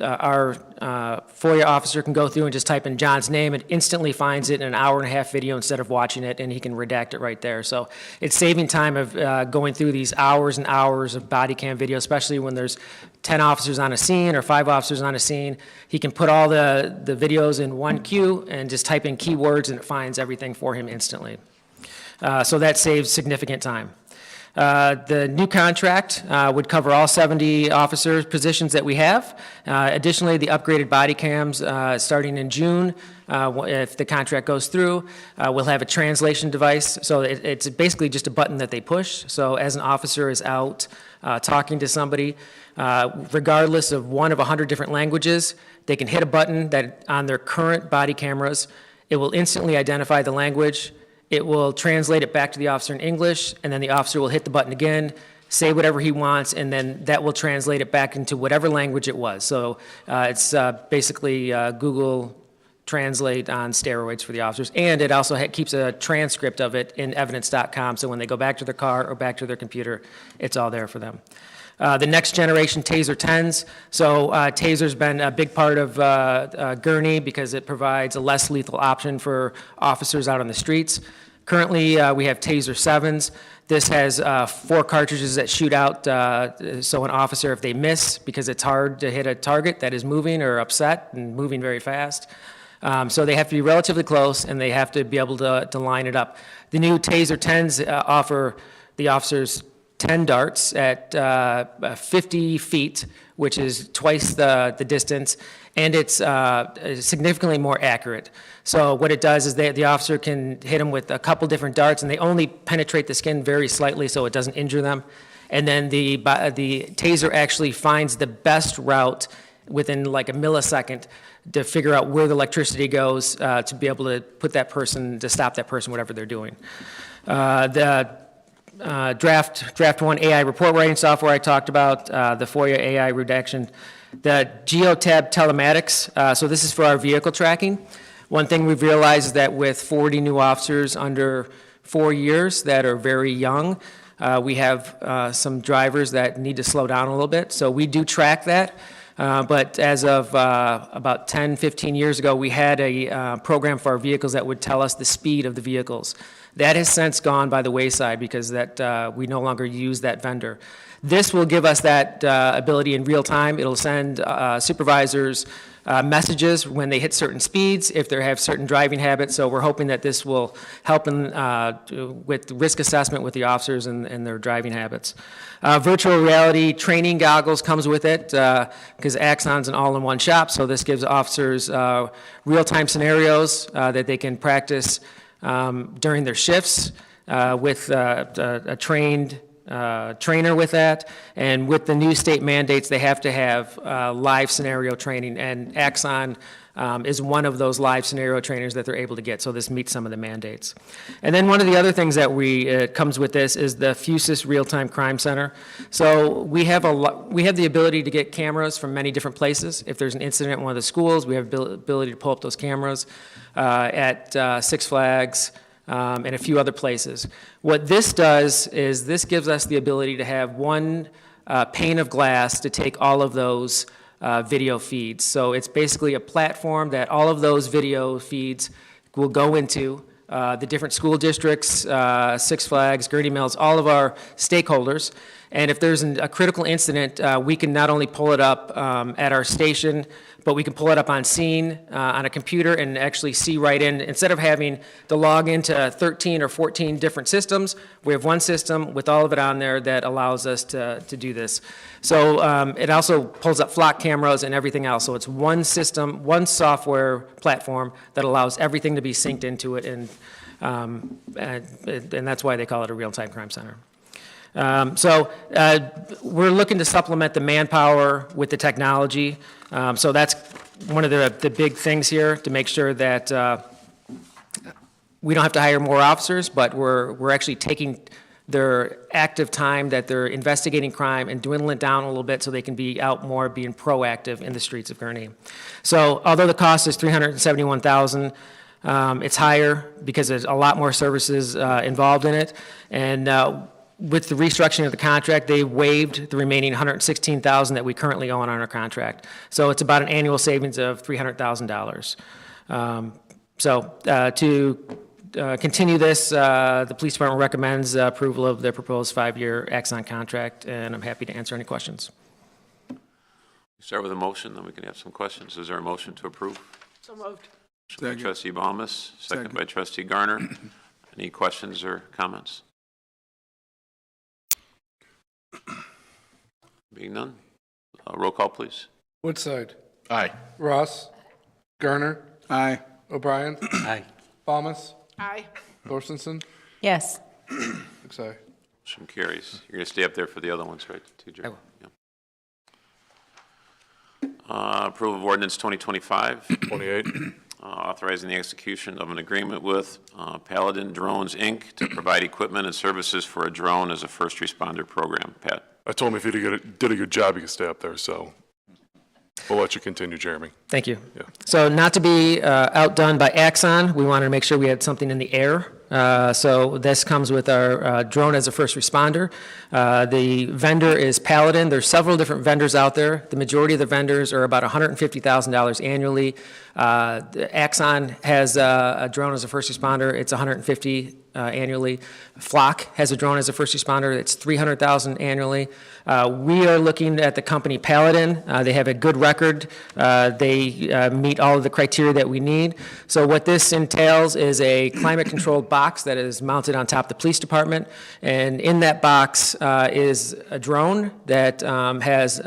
our FOIA officer can go through and just type in John's name. It instantly finds it in an hour-and-a-half video instead of watching it, and he can redact it right there. So it's saving time of going through these hours and hours of body cam video, especially when there's 10 officers on a scene or 5 officers on a scene. He can put all the videos in one queue and just type in keywords, and it finds everything for him instantly. So that saves significant time. The new contract would cover all 70 officers' positions that we have. Additionally, the upgraded body cams starting in June, if the contract goes through, we'll have a translation device. So it's basically just a button that they push. So as an officer is out talking to somebody, regardless of one of 100 different languages, they can hit a button that on their current body cameras, it will instantly identify the language. It will translate it back to the officer in English, and then the officer will hit the button again, say whatever he wants, and then that will translate it back into whatever language it was. So it's basically Google Translate on steroids for the officers. And it also keeps a transcript of it in evidence.com, so when they go back to their car or back to their computer, it's all there for them. The next generation TASER 10s. So TASER's been a big part of Gurnee because it provides a less lethal option for officers out on the streets. Currently, we have TASER 7s. This has 4 cartridges that shoot out, so an officer, if they miss, because it's hard to hit a target that is moving or upset and moving very fast, so they have to be relatively close and they have to be able to line it up. The new TASER 10s offer the officers 10 darts at 50 feet, which is twice the distance, and it's significantly more accurate. So what it does is the officer can hit them with a couple different darts, and they only penetrate the skin very slightly so it doesn't injure them. And then the taser actually finds the best route within like a millisecond to figure out where the electricity goes to be able to put that person, to stop that person, whatever they're doing. Draft 1 AI report writing software I talked about, the FOIA AI redaction, the Geotab telematics, so this is for our vehicle tracking. One thing we've realized is that with 40 new officers under 4 years that are very young, we have some drivers that need to slow down a little bit, so we do track that. But as of about 10, 15 years ago, we had a program for our vehicles that would tell us the speed of the vehicles. That has since gone by the wayside because we no longer use that vendor. This will give us that ability in real time. It'll send supervisors messages when they hit certain speeds, if they have certain driving habits. So we're hoping that this will help with risk assessment with the officers and their driving habits. Virtual reality training goggles comes with it because Axon's an all-in-one shop. So this gives officers real-time scenarios that they can practice during their shifts with a trained trainer with that, and with the new state mandates, they have to have live scenario training, and Axon is one of those live scenario trainers that they're able to get, so this meets some of the mandates. And then one of the other things that comes with this is the Fusus Real-Time Crime Center. So we have the ability to get cameras from many different places. If there's an incident in one of the schools, we have the ability to pull up those cameras at Six Flags, and a few other places. What this does is this gives us the ability to have one pane of glass to take all of those video feeds. So it's basically a platform that all of those video feeds will go into. The different school districts, Six Flags, Gurnee Mills, all of our stakeholders. And if there's a critical incident, we can not only pull it up at our station, but we can pull it up on scene on a computer and actually see right in. Instead of having to log into 13 or 14 different systems, we have one system with all of it on there that allows us to do this. So it also pulls up flock cameras and everything else. So it's one system, one software platform that allows everything to be synced into it, and that's why they call it a real-time crime center. We're looking to supplement the manpower with the technology. So that's one of the big things here, to make sure that we don't have to hire more officers, but we're actually taking their active time that they're investigating crime and dwindling it down a little bit so they can be out more, being proactive in the streets of Gurnee. So although the cost is $371,000, it's higher because there's a lot more services involved in it. And with the restructuring of the contract, they waived the remaining $116,000 that we currently own on our contract. So it's about an annual savings of $300,000. To continue this, the police department recommends approval of the proposed 5-year Axon contract, and I'm happy to answer any questions. Start with a motion, then we can have some questions. Is there a motion to approve? So moved. By Trustee Balmas, second by Trustee Garner. Any questions or comments? Being none, roll call, please. Woodside. Aye. Ross. Garner. Aye. O'Brien. Aye. Thomas. Aye. Thorstenson. Yes. Six aye. Motion carries. You're going to stay up there for the other ones, right? Too, Jerry? I will. Yeah. Approval of ordinance 2025, 28. authorizing the execution of an agreement with Paladin Drones, Inc. to provide equipment and services for a drone as a first responder program. Pat? I told him if he did a good job, he could stay up there, so we'll let you continue, Jeremy. Thank you. Yeah. So not to be outdone by Axon, we wanted to make sure we had something in the air. So this comes with our drone as a first responder. The vendor is Paladin. There's several different vendors out there. The majority of the vendors are about $150,000 annually. Axon has a drone as a first responder. It's $150,000 annually. Flock has a drone as a first responder. It's $300,000 annually. We are looking at the company Paladin. They have a good record. They meet all of the criteria that we need. So what this entails is a climate-controlled box that is mounted on top of the police department. And in that box is a drone that has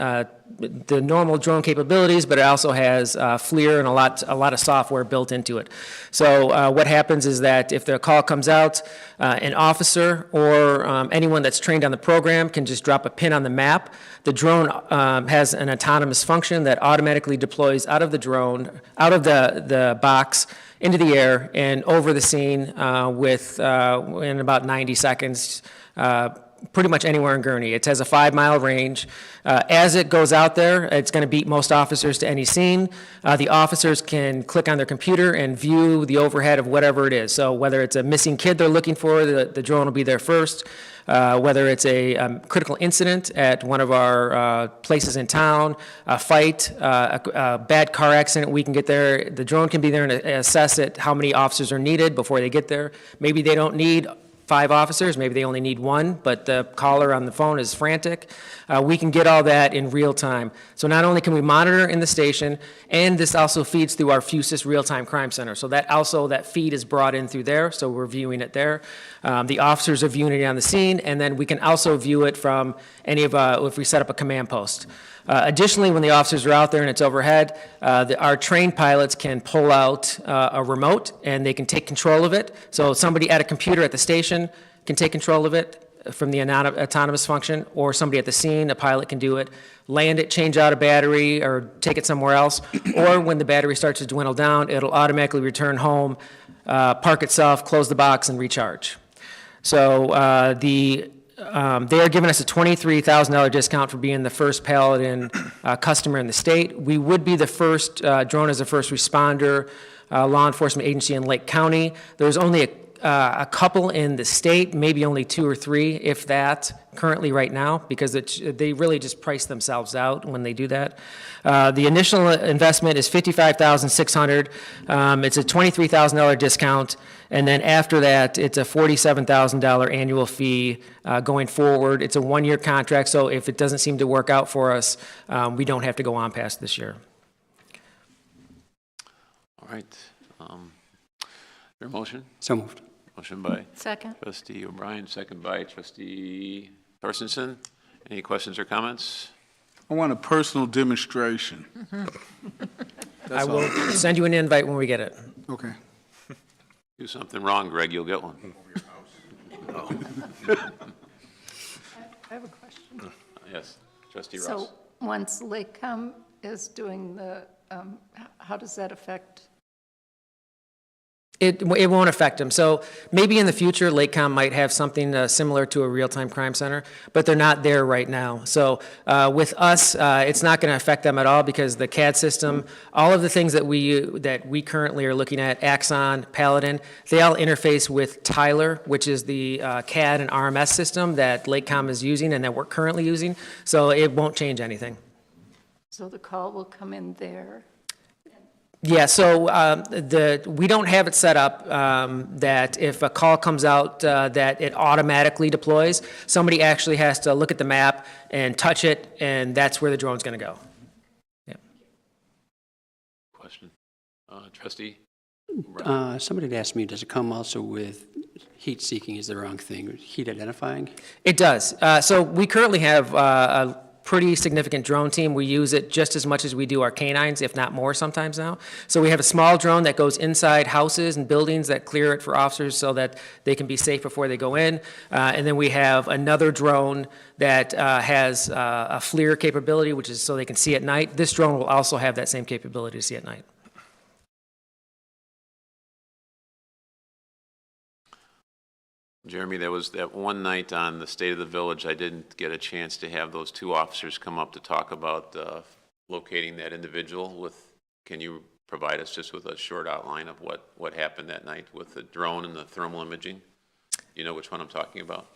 the normal drone capabilities, but it also has FLIR and a lot of software built into it. So what happens is that if the call comes out, an officer or anyone that's trained on the program can just drop a pin on the map. The drone has an autonomous function that automatically deploys out of the drone, out of the box, into the air and over the scene in about 90 seconds. Pretty much anywhere in Gurnee. It has a 5-mile range. As it goes out there, it's going to beat most officers to any scene. The officers can click on their computer and view the overhead of whatever it is. So whether it's a missing kid they're looking for, the drone will be there first. Whether it's a critical incident at one of our places in town, a fight, a bad car accident, we can get there. The drone can be there and assess it, how many officers are needed before they get there. Maybe they don't need 5 officers, maybe they only need 1, but the caller on the phone is frantic. We can get all that in real time. So not only can we monitor in the station, and this also feeds through our FUSIS real-time crime center. So that feed is brought in through there, so we're viewing it there. The officers are viewing it on the scene, and then we can also view it from if we set up a command post. Additionally, when the officers are out there and it's overhead, our trained pilots can pull out a remote and they can take control of it. So somebody at a computer at the station can take control of it from the autonomous function, or somebody at the scene, a pilot can do it, land it, change out a battery, or take it somewhere else. Or when the battery starts to dwindle down, it'll automatically return home, park itself, close the box, and recharge. So they are giving us a $23,000 discount for being the first Paladin customer in the state. We would be the first drone as a first responder law enforcement agency in Lake County. There's only a couple in the state, maybe only 2 or 3, if that, currently right now, because they really just price themselves out when they do that. The initial investment is $55,600. It's a $23,000 discount, and then after that, it's a $47,000 annual fee going forward. It's a 1-year contract, so if it doesn't seem to work out for us, we don't have to go on past this year. All right. Your motion? So moved. Motion by Second? trustee O'Brien, second by trustee Torstenson. Any questions or comments? I want a personal demonstration. I will send you an invite when we get it. Okay. Do something wrong, Greg, you'll get one. I have a question. Yes, trustee Ross. So once Lakecom is doing the, how does that affect? It won't affect them. So maybe in the future, Lakecom might have something similar to a real-time crime center, but they're not there right now. So with us, it's not going to affect them at all because the CAD system, all of the things that we currently are looking at, Axon, Paladin, they all interface with Tyler, which is the CAD and RMS system that Lakecom is using and that we're currently using. So it won't change anything. So the call will come in there? Yeah, so we don't have it set up that if a call comes out that it automatically deploys. Somebody actually has to look at the map and touch it, and that's where the drone's going to go. Yeah. Question. Trustee? Somebody had asked me, does it come also with heat seeking is the wrong thing, heat identifying? It does. So we currently have a pretty significant drone team. We use it just as much as we do our canines, if not more sometimes now. So we have a small drone that goes inside houses and buildings that clear it for officers so that they can be safe before they go in. And then we have another drone that has a FLIR capability, which is so they can see at night. This drone will also have that same capability to see at night. Jeremy, there was that one night on the State of the Village, I didn't get a chance to have those 2 officers come up to talk about locating that individual. Can you provide us just with a short outline of what happened that night with the drone and the thermal imaging? You know which one I'm talking about?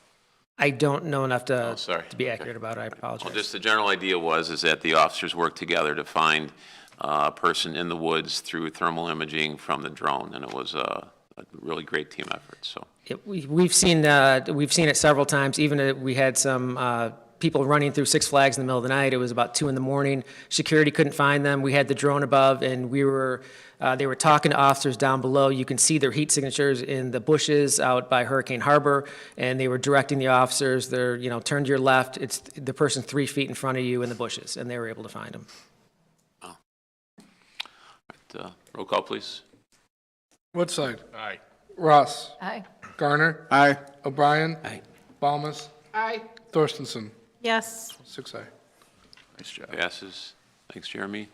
I don't know enough to be accurate about it. I apologize. Well, just the general idea is that the officers worked together to find a person in the woods through thermal imaging from the drone, and it was a really great team effort. So. We've seen it several times. Even we had some people running through Six Flags in the middle of the night. It was about 2 in the morning. Security couldn't find them. We had the drone above, and they were talking to officers down below. You can see their heat signatures in the bushes out by Hurricane Harbor, and they were directing the officers. They're, turn to your left. It's the person 3 feet in front of you in the bushes, and they were able to find them. Oh. Right, roll call, please. Woodside. Aye. Ross. Aye. Garner. Aye. O'Brien. Aye. Balmas. Aye. Thorstenson. Yes. 6 aye. Nice job. Passes. Thanks, Jeremy.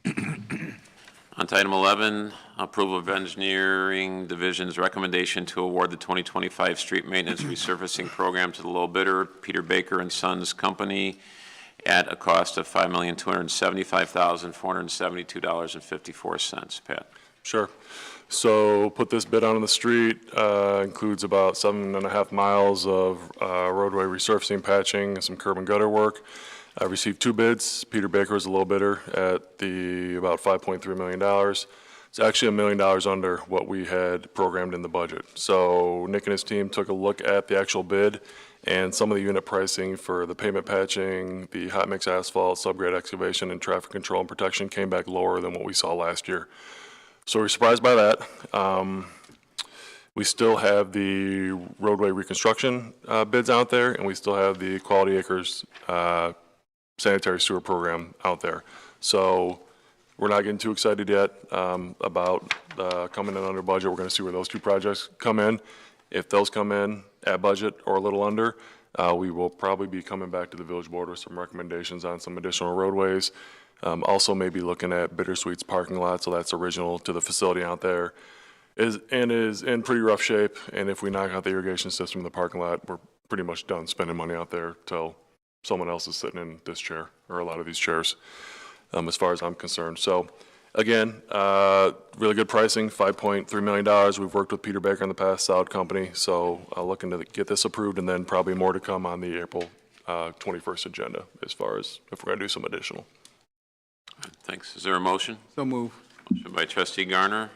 On to item 11, approval of Engineering Division's recommendation to award the 2025 street maintenance resurfacing program to the low bidder, Peter Baker and Sons Company, at a cost of $5,275,472.54. Pat? Sure. So put this bid out on the street, includes about 7.5 miles of roadway resurfacing, patching, and some curb and gutter work. I received 2 bids. Peter Baker is a low bidder at about $5.3 million. It's actually $1 million under what we had programmed in the budget. So Nick and his team took a look at the actual bid and some of the unit pricing for the pavement patching, the hot mix asphalt, subgrade excavation, and traffic control and protection came back lower than what we saw last year. So we're surprised by that. We still have the roadway reconstruction bids out there, and we still have the Quality Acres sanitary sewer program out there. So we're not getting too excited yet about coming in under budget. We're going to see where those 2 projects come in. If those come in at budget or a little under, we will probably be coming back to the village board with some recommendations on some additional roadways. Also maybe looking at Bittersweet's parking lot, so that's original to the facility out there, is in pretty rough shape, and if we knock out the irrigation system in the parking lot, we're pretty much done spending money out there till someone else is sitting in this chair, or a lot of these chairs, as far as I'm concerned. So Again, really good pricing, $5.3 million. We've worked with Peter Baker in the past, solid company, so looking to get this approved, and then probably more to come on the April 21st agenda as far as if we're going to do some additional. Thanks. Is there a motion? So move. Motion by trustee Garner,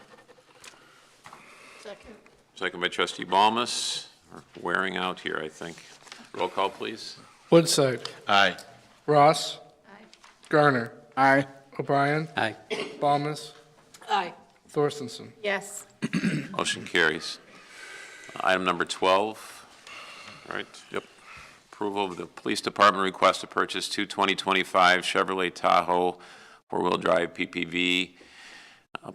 Second. second by trustee Balmas. We're wearing out here, I think. Roll call, please. Woodside. Aye. Ross. Aye. Garner. Aye. O'Brien. Aye. Balmas. Aye. Thorstenson. Yes. Motion carries. Item number 12. All right. Yep. Approval of the police department request to purchase two 2025 Chevrolet Tahoe four-wheel drive PPV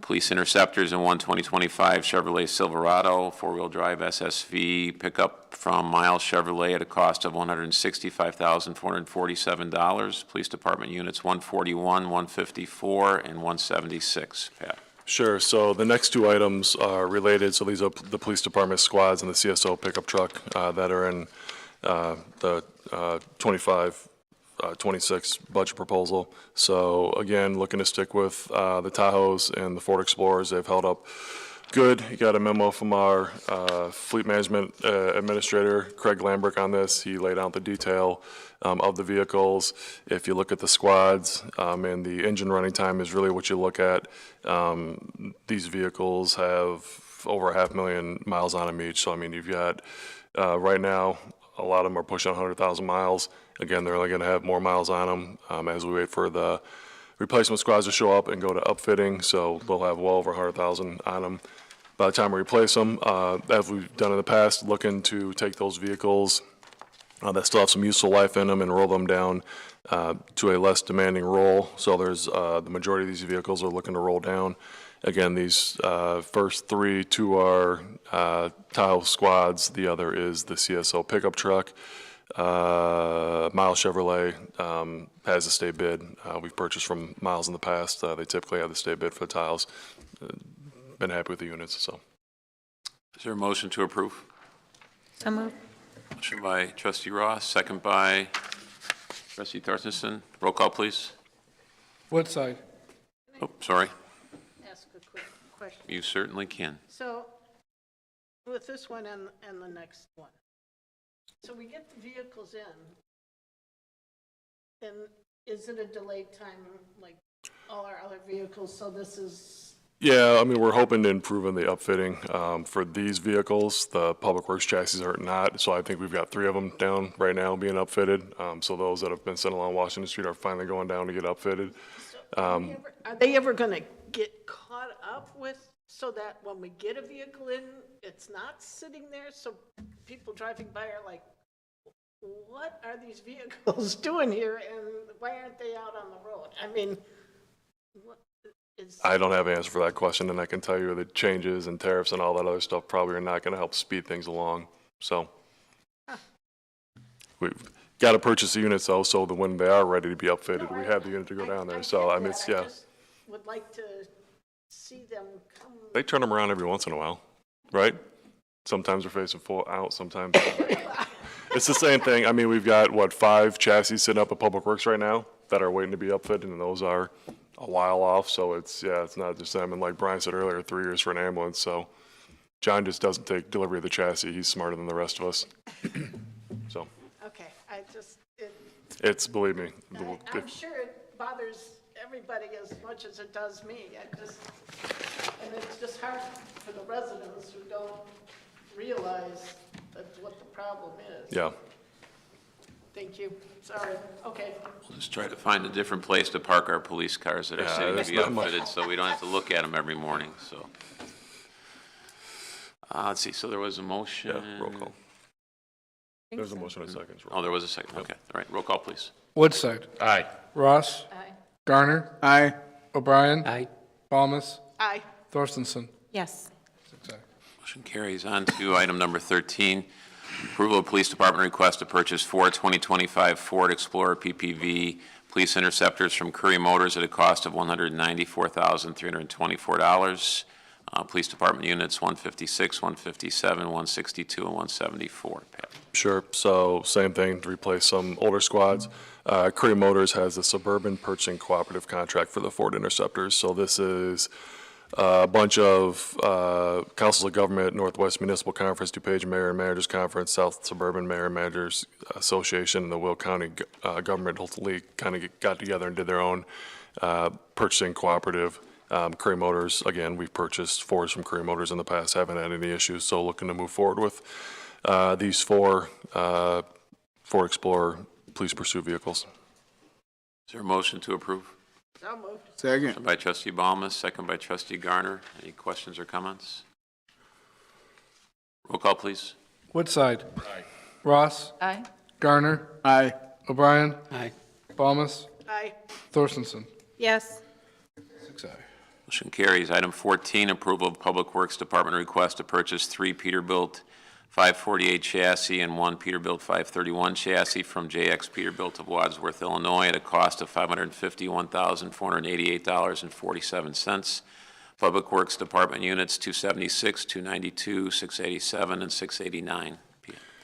police interceptors and one 2025 Chevrolet Silverado four-wheel drive SSV pickup from Miles Chevrolet at a cost of $165,447. Police department units 141, 154, and 176. Pat. Sure. So the next two items are related. So these are the police department squads and the CSO pickup truck that are in the 26 budget proposal. So again, looking to stick with the Tahoes and the Ford Explorers. They've held up good. You got a memo from our fleet management administrator, Craig Lambrick, on this. He laid out the detail of the vehicles. If you look at the squads and the engine running time is really what you look at. These vehicles have over 500,000 miles on them each. So I mean, you've got right now, a lot of them are pushing 100,000 miles. Again, they're only going to have more miles on them as we wait for the replacement squads to show up and go to upfitting. So they'll have well over 100,000 on them by the time we replace them. As we've done in the past, looking to take those vehicles that still have some useful life in them and roll them down to a less demanding roll. So there's the majority of these vehicles are looking to roll down. Again, these first three, two are Tahoe squads. The other is the CSO pickup truck. Miles Chevrolet has the state bid. We've purchased from Miles in the past. They typically have the state bid for the Tahoes. Been happy with the units, so. Is there a motion to approve? So moved. Motion by trustee Ross, second by trustee Thorstenson. Roll call, please. Woodside. Oh, sorry. Ask a quick question. You certainly can. So with this one and the next one, so we get the vehicles in, and is it a delayed time like all our other vehicles? So this is, Yeah, I mean, we're hoping to improve on the upfitting for these vehicles. The Public Works chassis are not, so I think we've got 3 of them down right now being upfitted. So those that have been sent along Washington Street are finally going down to get upfitted. are they ever going to get caught up with, so that when we get a vehicle in, it's not sitting there, so people driving by are like, what are these vehicles doing here, and why aren't they out on the road? I mean, what is... I don't have an answer for that question, and I can tell you the changes and tariffs and all that other stuff probably are not going to help speed things along. So we've got to purchase the units, though, so that when they are ready to be upfitted, we have the unit to go down there. So, I mean, it's, yeah. I just would like to see them come. They turn them around every once in a while, right? Sometimes they're facing full out, sometimes. It's the same thing. I mean, we've got, what, 5 chassis sitting up at Public Works right now that are waiting to be upfitted, and those are a while off. So it's, yeah, it's not just them. And like Brian said earlier, 3 years for an ambulance. So John just doesn't take delivery of the chassis. He's smarter than the rest of us. So Okay, I just, it's, believe me. I'm sure it bothers everybody as much as it does me. And it's just hard for the residents who don't realize that's what the problem is. Yeah. Thank you. Sorry. Okay. We'll just try to find a different place to park our police cars that are Yeah, sitting to that's be not much. outfitted, so we don't have to look at them every morning, so. Let's see, so there was a motion. Yeah, roll call. There's a motion in seconds. Oh, there was a second, okay. All right, roll call, please. Woodside. Aye. Ross. Aye. Garner. Aye. O'Brien. Aye. Balmas. Aye. Thorstenson. Yes. 6 ayes. Motion carries on to item number 13. Approval of Police Department request to purchase 4 2025 Ford Explorer PPV police interceptors from Curry Motors at a cost of $194,324. Police Department units 156, 157, 162, and 174. Pat? Sure. So same thing, to replace some older squads. Curry Motors has a suburban purchasing cooperative contract for the Ford Interceptors. So this is a bunch of councils of government, Northwest Municipal Conference, DuPage Mayor and Managers Conference, South Suburban Mayor and Managers Association, and the Will County Government League kind of got together and did their own purchasing cooperative. Curry Motors, again, we've purchased Fords from Curry Motors in the past, haven't had any issues, so looking to move forward with these four Ford Explorer police pursuit vehicles. Is there a motion to approve? So moved. Second. Motion by trustee Baumus, second by trustee Garner. Any questions or comments? Roll call, please. Woodside. Ross. Aye. Garner. Aye. O'Brien. Aye. Balmus. Aye. Thorstenson. Yes. 6 aye. Motion carries. Item 14, approval of Public Works Department request to purchase 3 Peterbilt 548 chassis and 1 Peterbilt 531 chassis from JX Peterbilt of Wadsworth, Illinois, at a cost of $551,488.47. Public Works Department units 276, 292, 687, and 689.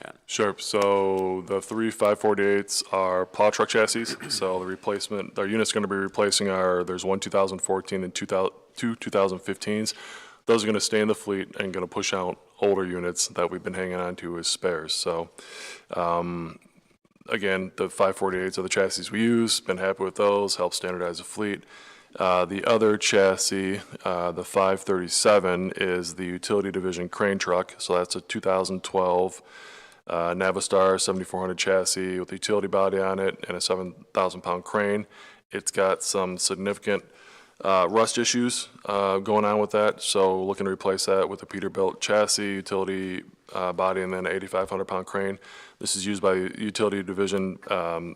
Pat? Sure. So the 3 548s are plow truck chassis. So the replacement, our unit's going to be replacing there's one 2014 and two 2015s. Those are going to stay in the fleet and going to push out older units that we've been hanging on to as spares. So again, the 548s are the chassis we use. Been happy with those. Help standardize the fleet. The other chassis, the 537, is the utility division crane truck. So that's a 2012 Navistar 7400 chassis with a utility body on it and a 7,000-pound crane. It's got some significant rust issues going on with that, so looking to replace that with a Peterbilt chassis, utility body, and then an 8,500-pound crane. This is used by the utility division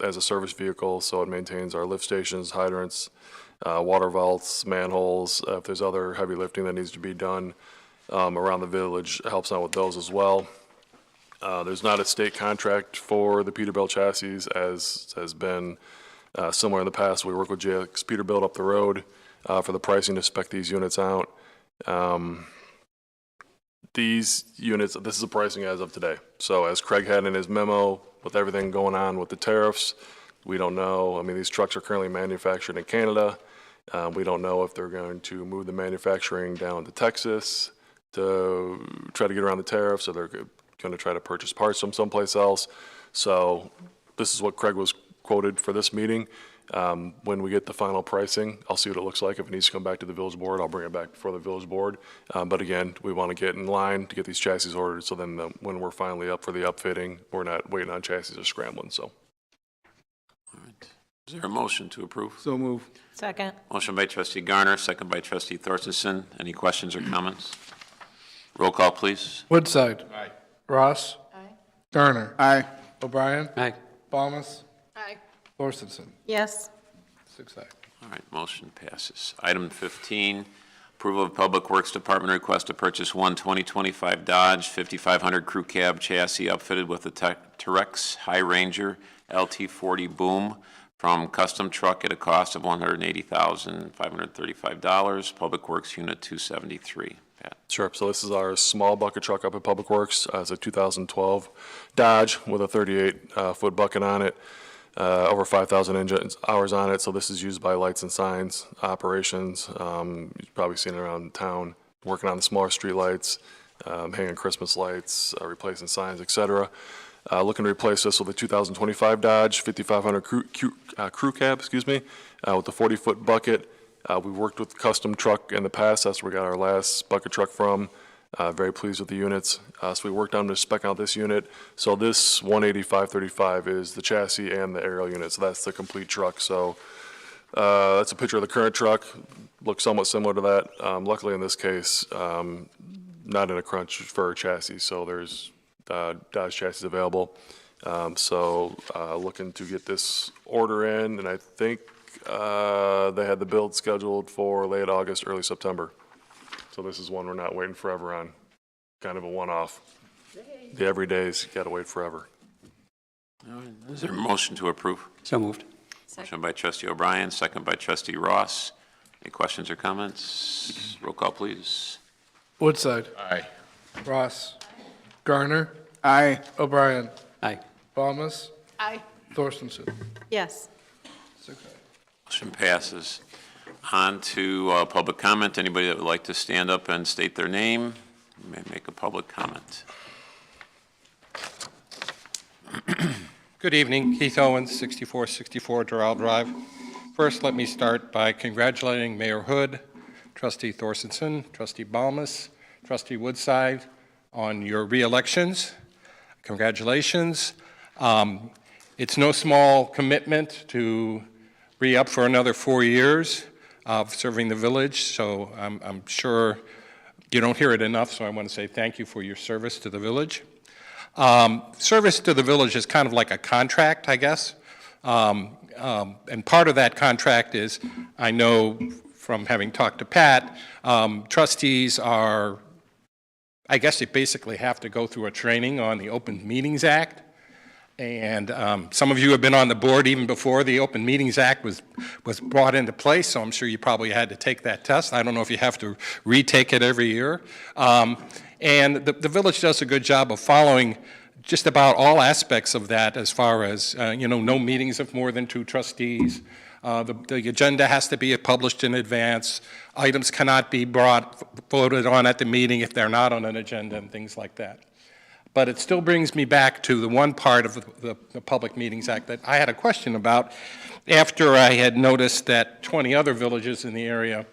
as a service vehicle, so it maintains our lift stations, hydrants, water vaults, manholes. If there's other heavy lifting that needs to be done around the village, it helps out with those as well. There's not a state contract for the Peterbilt chassis, as has been similar in the past. We work with JX Peterbilt up the road for the pricing to spec these units out. These units, this is the pricing as of today. So as Craig had in his memo, with everything going on with the tariffs, we don't know. I mean, these trucks are currently manufactured in Canada. We don't know if they're going to move the manufacturing down to Texas to try to get around the tariffs, or they're going to try to purchase parts from someplace else. So this is what Craig was quoted for this meeting. When we get the final pricing, I'll see what it looks like. If it needs to come back to the village board, I'll bring it back before the village board. But again, we want to get in line to get these chassis ordered, so then when we're finally up for the upfitting, we're not waiting on chassis or scrambling, so. All right. Is there a motion to approve? So move. Second. Motion by trustee Garner, second by trustee Thorstenson. Any questions or comments? Roll call, please. Woodside. Aye. Ross. Aye. Garner. Aye. O'Brien. Aye. Balmus. Aye. Thorstenson. Yes. 6 aye. All right, motion passes. Item 15, approval of Public Works Department request to purchase one 2025 Dodge 5500 Crew Cab chassis outfitted with a Terex High Ranger LT40 boom from Custom Truck at a cost of $180,535. Public Works Unit 273. Pat? Sure. So this is our small bucket truck up at Public Works. It's a 2012 Dodge with a 38-foot bucket on it. Over 5,000 engine hours on it, so this is used by lights and signs operations. You've probably seen it around town, working on the smaller street lights, hanging Christmas lights, replacing signs, etc. Looking to replace this with a 2025 Dodge 5500 crew cab, with the 40-foot bucket. We worked with Custom Truck in the past. That's where we got our last bucket truck from. Very pleased with the units. So we worked on to spec out this unit. So this 185/35 is the chassis and the aerial unit. So that's the complete truck. So that's a picture of the current truck. Looks somewhat similar to that. Luckily in this case, not in a crunch for a chassis. So there's Dodge chassis available. Looking to get this order in, and I think they had the build scheduled for late August, early September. So this is one we're not waiting forever on, kind of a one-off. The everydays, you gotta wait forever. All right. Is there a motion to approve? So moved. Motion by trustee O'Brien, second by trustee Ross. Any questions or comments? Roll call, please. Woodside. Aye. Ross. Garner. Aye. O'Brien. Aye. Balmas. Aye. Thorstenson. Yes. Motion passes. On to public comment. Anybody that would like to stand up and state their name may make a public comment. Good evening, Keith Owens, 6464 Doral Drive. First, let me start by congratulating Mayor Hood, Trustee Thorstenson, Trustee Balmas, Trustee Woodside on your re-elections. Congratulations. It's no small commitment to re-up for another 4 years of serving the village, so I'm sure you don't hear it enough, so I want to say thank you for your service to the village. Service to the village is kind of like a contract, I guess. And part of that contract is, I know from having talked to Pat, trustees are, I guess they basically have to go through a training on the Open Meetings Act. And some of you have been on the board even before the Open Meetings Act was brought into place, so I'm sure you probably had to take that test. I don't know if you have to retake it every year. And the village does a good job of following just about all aspects of that, as far as, no meetings of more than 2 trustees. The agenda has to be published in advance. Items cannot be voted on at the meeting if they're not on an agenda and things like that. But it still brings me back to the one part of the Public Meetings Act that I had a question about after I had noticed that 20 other villages in the area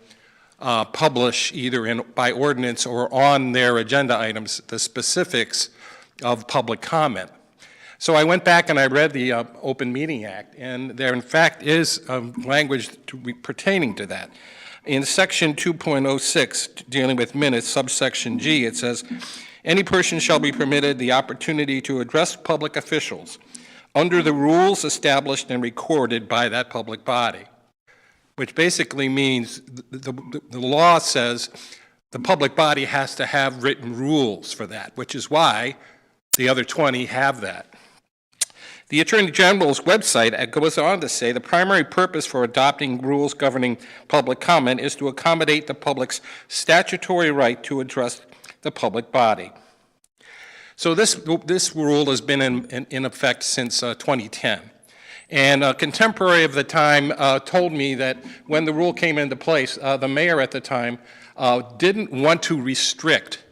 publish either by ordinance or on their agenda items the specifics of public comment. So I went back and I read the Open Meeting Act, and there in fact is language pertaining to that. In section 2.06, dealing with minutes, subsection G, it says, any person shall be permitted the opportunity to address public officials under the rules established and recorded by that public body, which basically means the law says the public body has to have written rules for that, which is why the other 20 have that. The Attorney General's website goes on to say the primary purpose for adopting rules governing public comment is to accommodate the public's statutory right to address the public body. So this rule has been in effect since 2010. And a contemporary of the time told me that when the rule came into place, the mayor at the time didn't want to restrict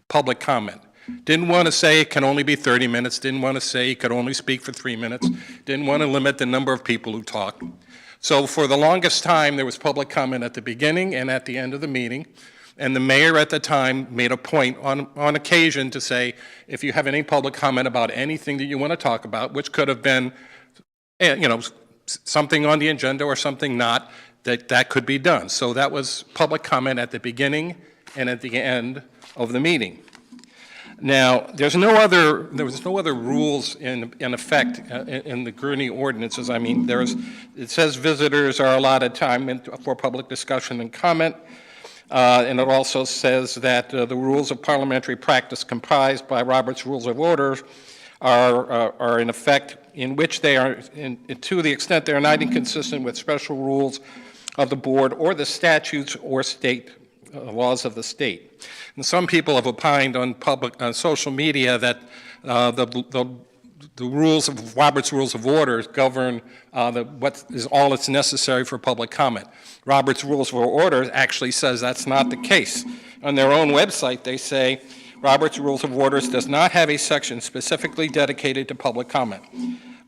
public comment. Didn't want to say it can only be 30 minutes, didn't want to say he could only speak for 3 minutes, didn't want to limit the number of people who talked. So for the longest time, there was public comment at the beginning and at the end of the meeting. And the mayor at the time made a point on occasion to say, if you have any public comment about anything that you want to talk about, which could have been, something on the agenda or something not, that could be done. So that was public comment at the beginning and at the end of the meeting. Now, there was no other rules in effect in the Gurnee ordinances. I mean, it says visitors are allotted time for public discussion and comment. And it also says that the rules of parliamentary practice comprised by Robert's Rules of Order are in effect, in which they are, to the extent they are not inconsistent with special rules of the board or the statutes or state laws of the state. And some people have opined on social media that the rules of Robert's Rules of Order govern what is all that's necessary for public comment. Robert's Rules of Order actually says that's not the case. On their own website, they say Robert's Rules of Orders does not have a section specifically dedicated to public comment,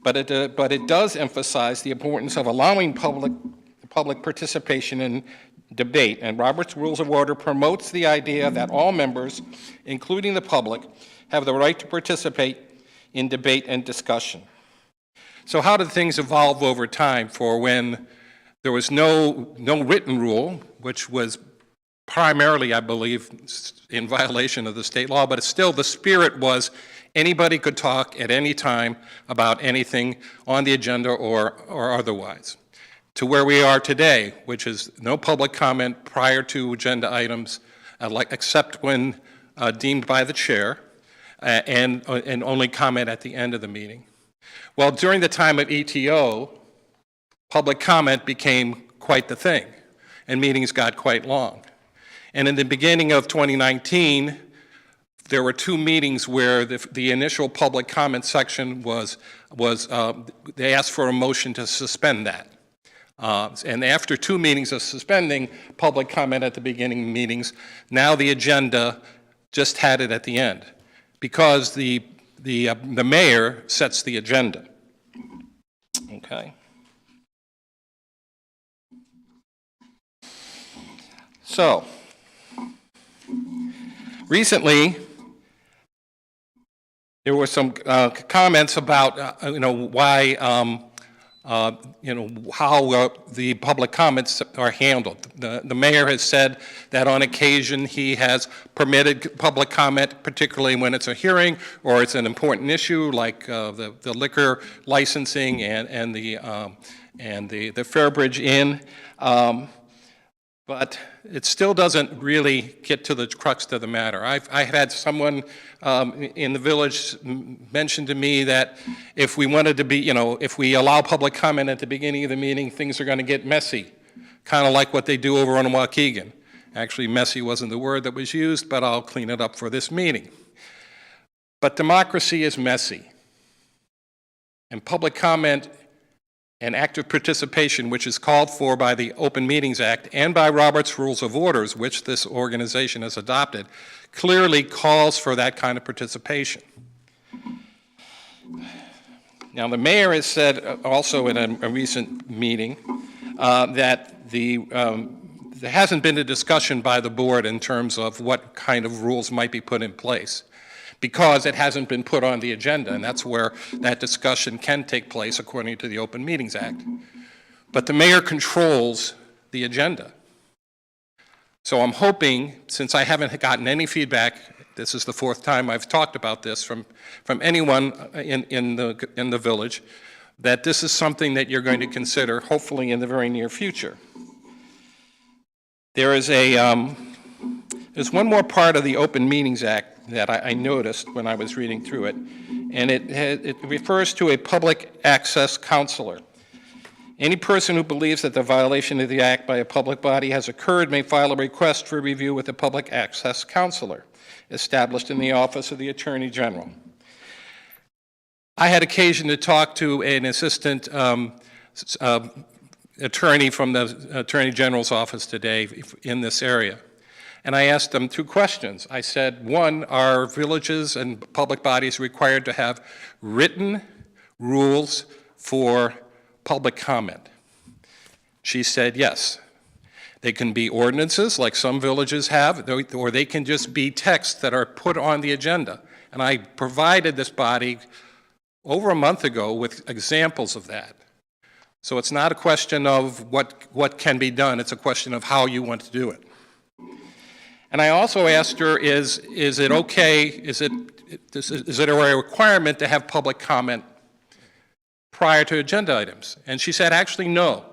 but it does emphasize the importance of allowing public participation in debate, and Robert's Rules of Order promotes the idea that all members, including the public, have the right to participate in debate and discussion. So how did things evolve over time for when there was no written rule, which was primarily, I believe, in violation of the state law, but still the spirit was anybody could talk at any time about anything on the agenda or otherwise, to where we are today, which is no public comment prior to agenda items, except when deemed by the chair, and only comment at the end of the meeting. Well, during the time of ETO, public comment became quite the thing, and meetings got quite long. And in the beginning of 2019, there were 2 meetings where the initial public comment section they asked for a motion to suspend that. And after 2 meetings of suspending public comment at the beginning meetings, now the agenda just had it at the end, because the mayor sets the agenda. Okay. So, recently, there were some comments about, why, how the public comments are handled. The mayor has said that on occasion he has permitted public comment, particularly when it's a hearing or it's an important issue like the liquor licensing and the Fairbridge Inn. But it still doesn't really get to the crux of the matter. I had someone in the village mention to me that if we wanted to be, if we allow public comment at the beginning of the meeting, things are going to get messy, kind of like what they do over on Waukegan. Actually, messy wasn't the word that was used, but I'll clean it up for this meeting. But democracy is messy. And public comment and active participation, which is called for by the Open Meetings Act and by Robert's Rules of Orders, which this organization has adopted, clearly calls for that kind of participation. Now, the mayor has said also in a recent meeting that there hasn't been a discussion by the board in terms of what kind of rules might be put in place, because it hasn't been put on the agenda, and that's where that discussion can take place according to the Open Meetings Act. But the mayor controls the agenda. So I'm hoping, since I haven't gotten any feedback, this is the 4th time I've talked about this from anyone in the village, that this is something that you're going to consider, hopefully in the very near future. There's one more part of the Open Meetings Act that I noticed when I was reading through it, and it refers to a public access counselor. Any person who believes that the violation of the act by a public body has occurred may file a request for review with a public access counselor established in the office of the Attorney General. I had occasion to talk to an assistant attorney from the Attorney General's office today in this area. And I asked them 2 questions. I said, 1, are villages and public bodies required to have written rules for public comment? She said yes. They can be ordinances like some villages have, or they can just be texts that are put on the agenda. And I provided this body over a month ago with examples of that. So it's not a question of what can be done, it's a question of how you want to do it. And I also asked her, is it okay, is it a requirement to have public comment prior to agenda items? And she said, actually, no.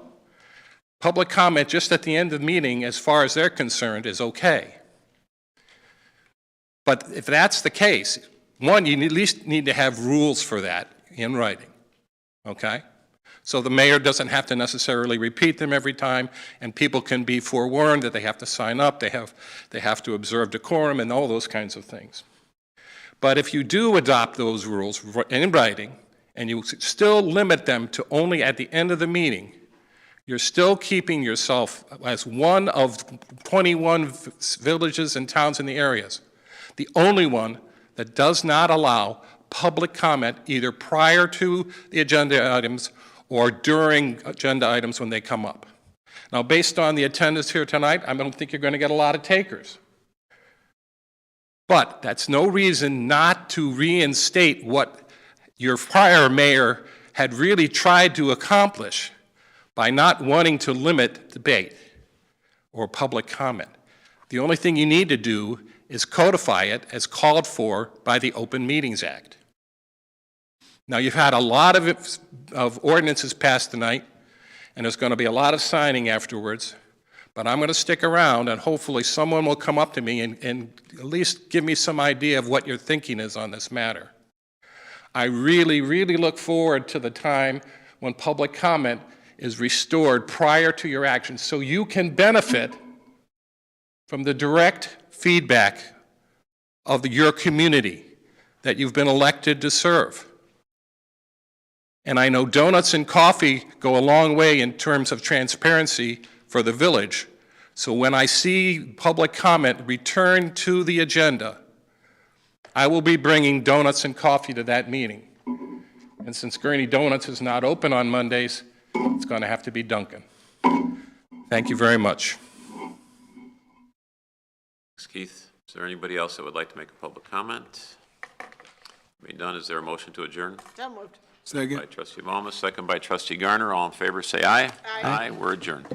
Public comment just at the end of the meeting, as far as they're concerned, is okay. But if that's the case, 1, you at least need to have rules for that in writing, okay? So the mayor doesn't have to necessarily repeat them every time, and people can be forewarned that they have to sign up, they have to observe decorum, and all those kinds of things. But if you do adopt those rules in writing, and you still limit them to only at the end of the meeting, you're still keeping yourself as one of 21 villages and towns in the areas, the only one that does not allow public comment either prior to the agenda items or during agenda items when they come up. Now, based on the attendance here tonight, I don't think you're going to get a lot of takers. But that's no reason not to reinstate what your prior mayor had really tried to accomplish by not wanting to limit debate or public comment. The only thing you need to do is codify it as called for by the Open Meetings Act. Now, you've had a lot of ordinances passed tonight, and there's going to be a lot of signing afterwards, but I'm going to stick around, and hopefully someone will come up to me and at least give me some idea of what your thinking is on this matter. I really, really look forward to the time when public comment is restored prior to your action, so you can benefit from the direct feedback of your community that you've been elected to serve. And I know donuts and coffee go a long way in terms of transparency for the village. So when I see public comment return to the agenda, I will be bringing donuts and coffee to that meeting. And since Gurnee Donuts is not open on Mondays, it's going to have to be Dunkin'. Thank you very much. Thanks, Keith. Is there anybody else that would like to make a public comment? Being done, is there a motion to adjourn? So moved. Second. By trustee Balmas, second by trustee Garner. All in favor, say aye. Aye. We're adjourned.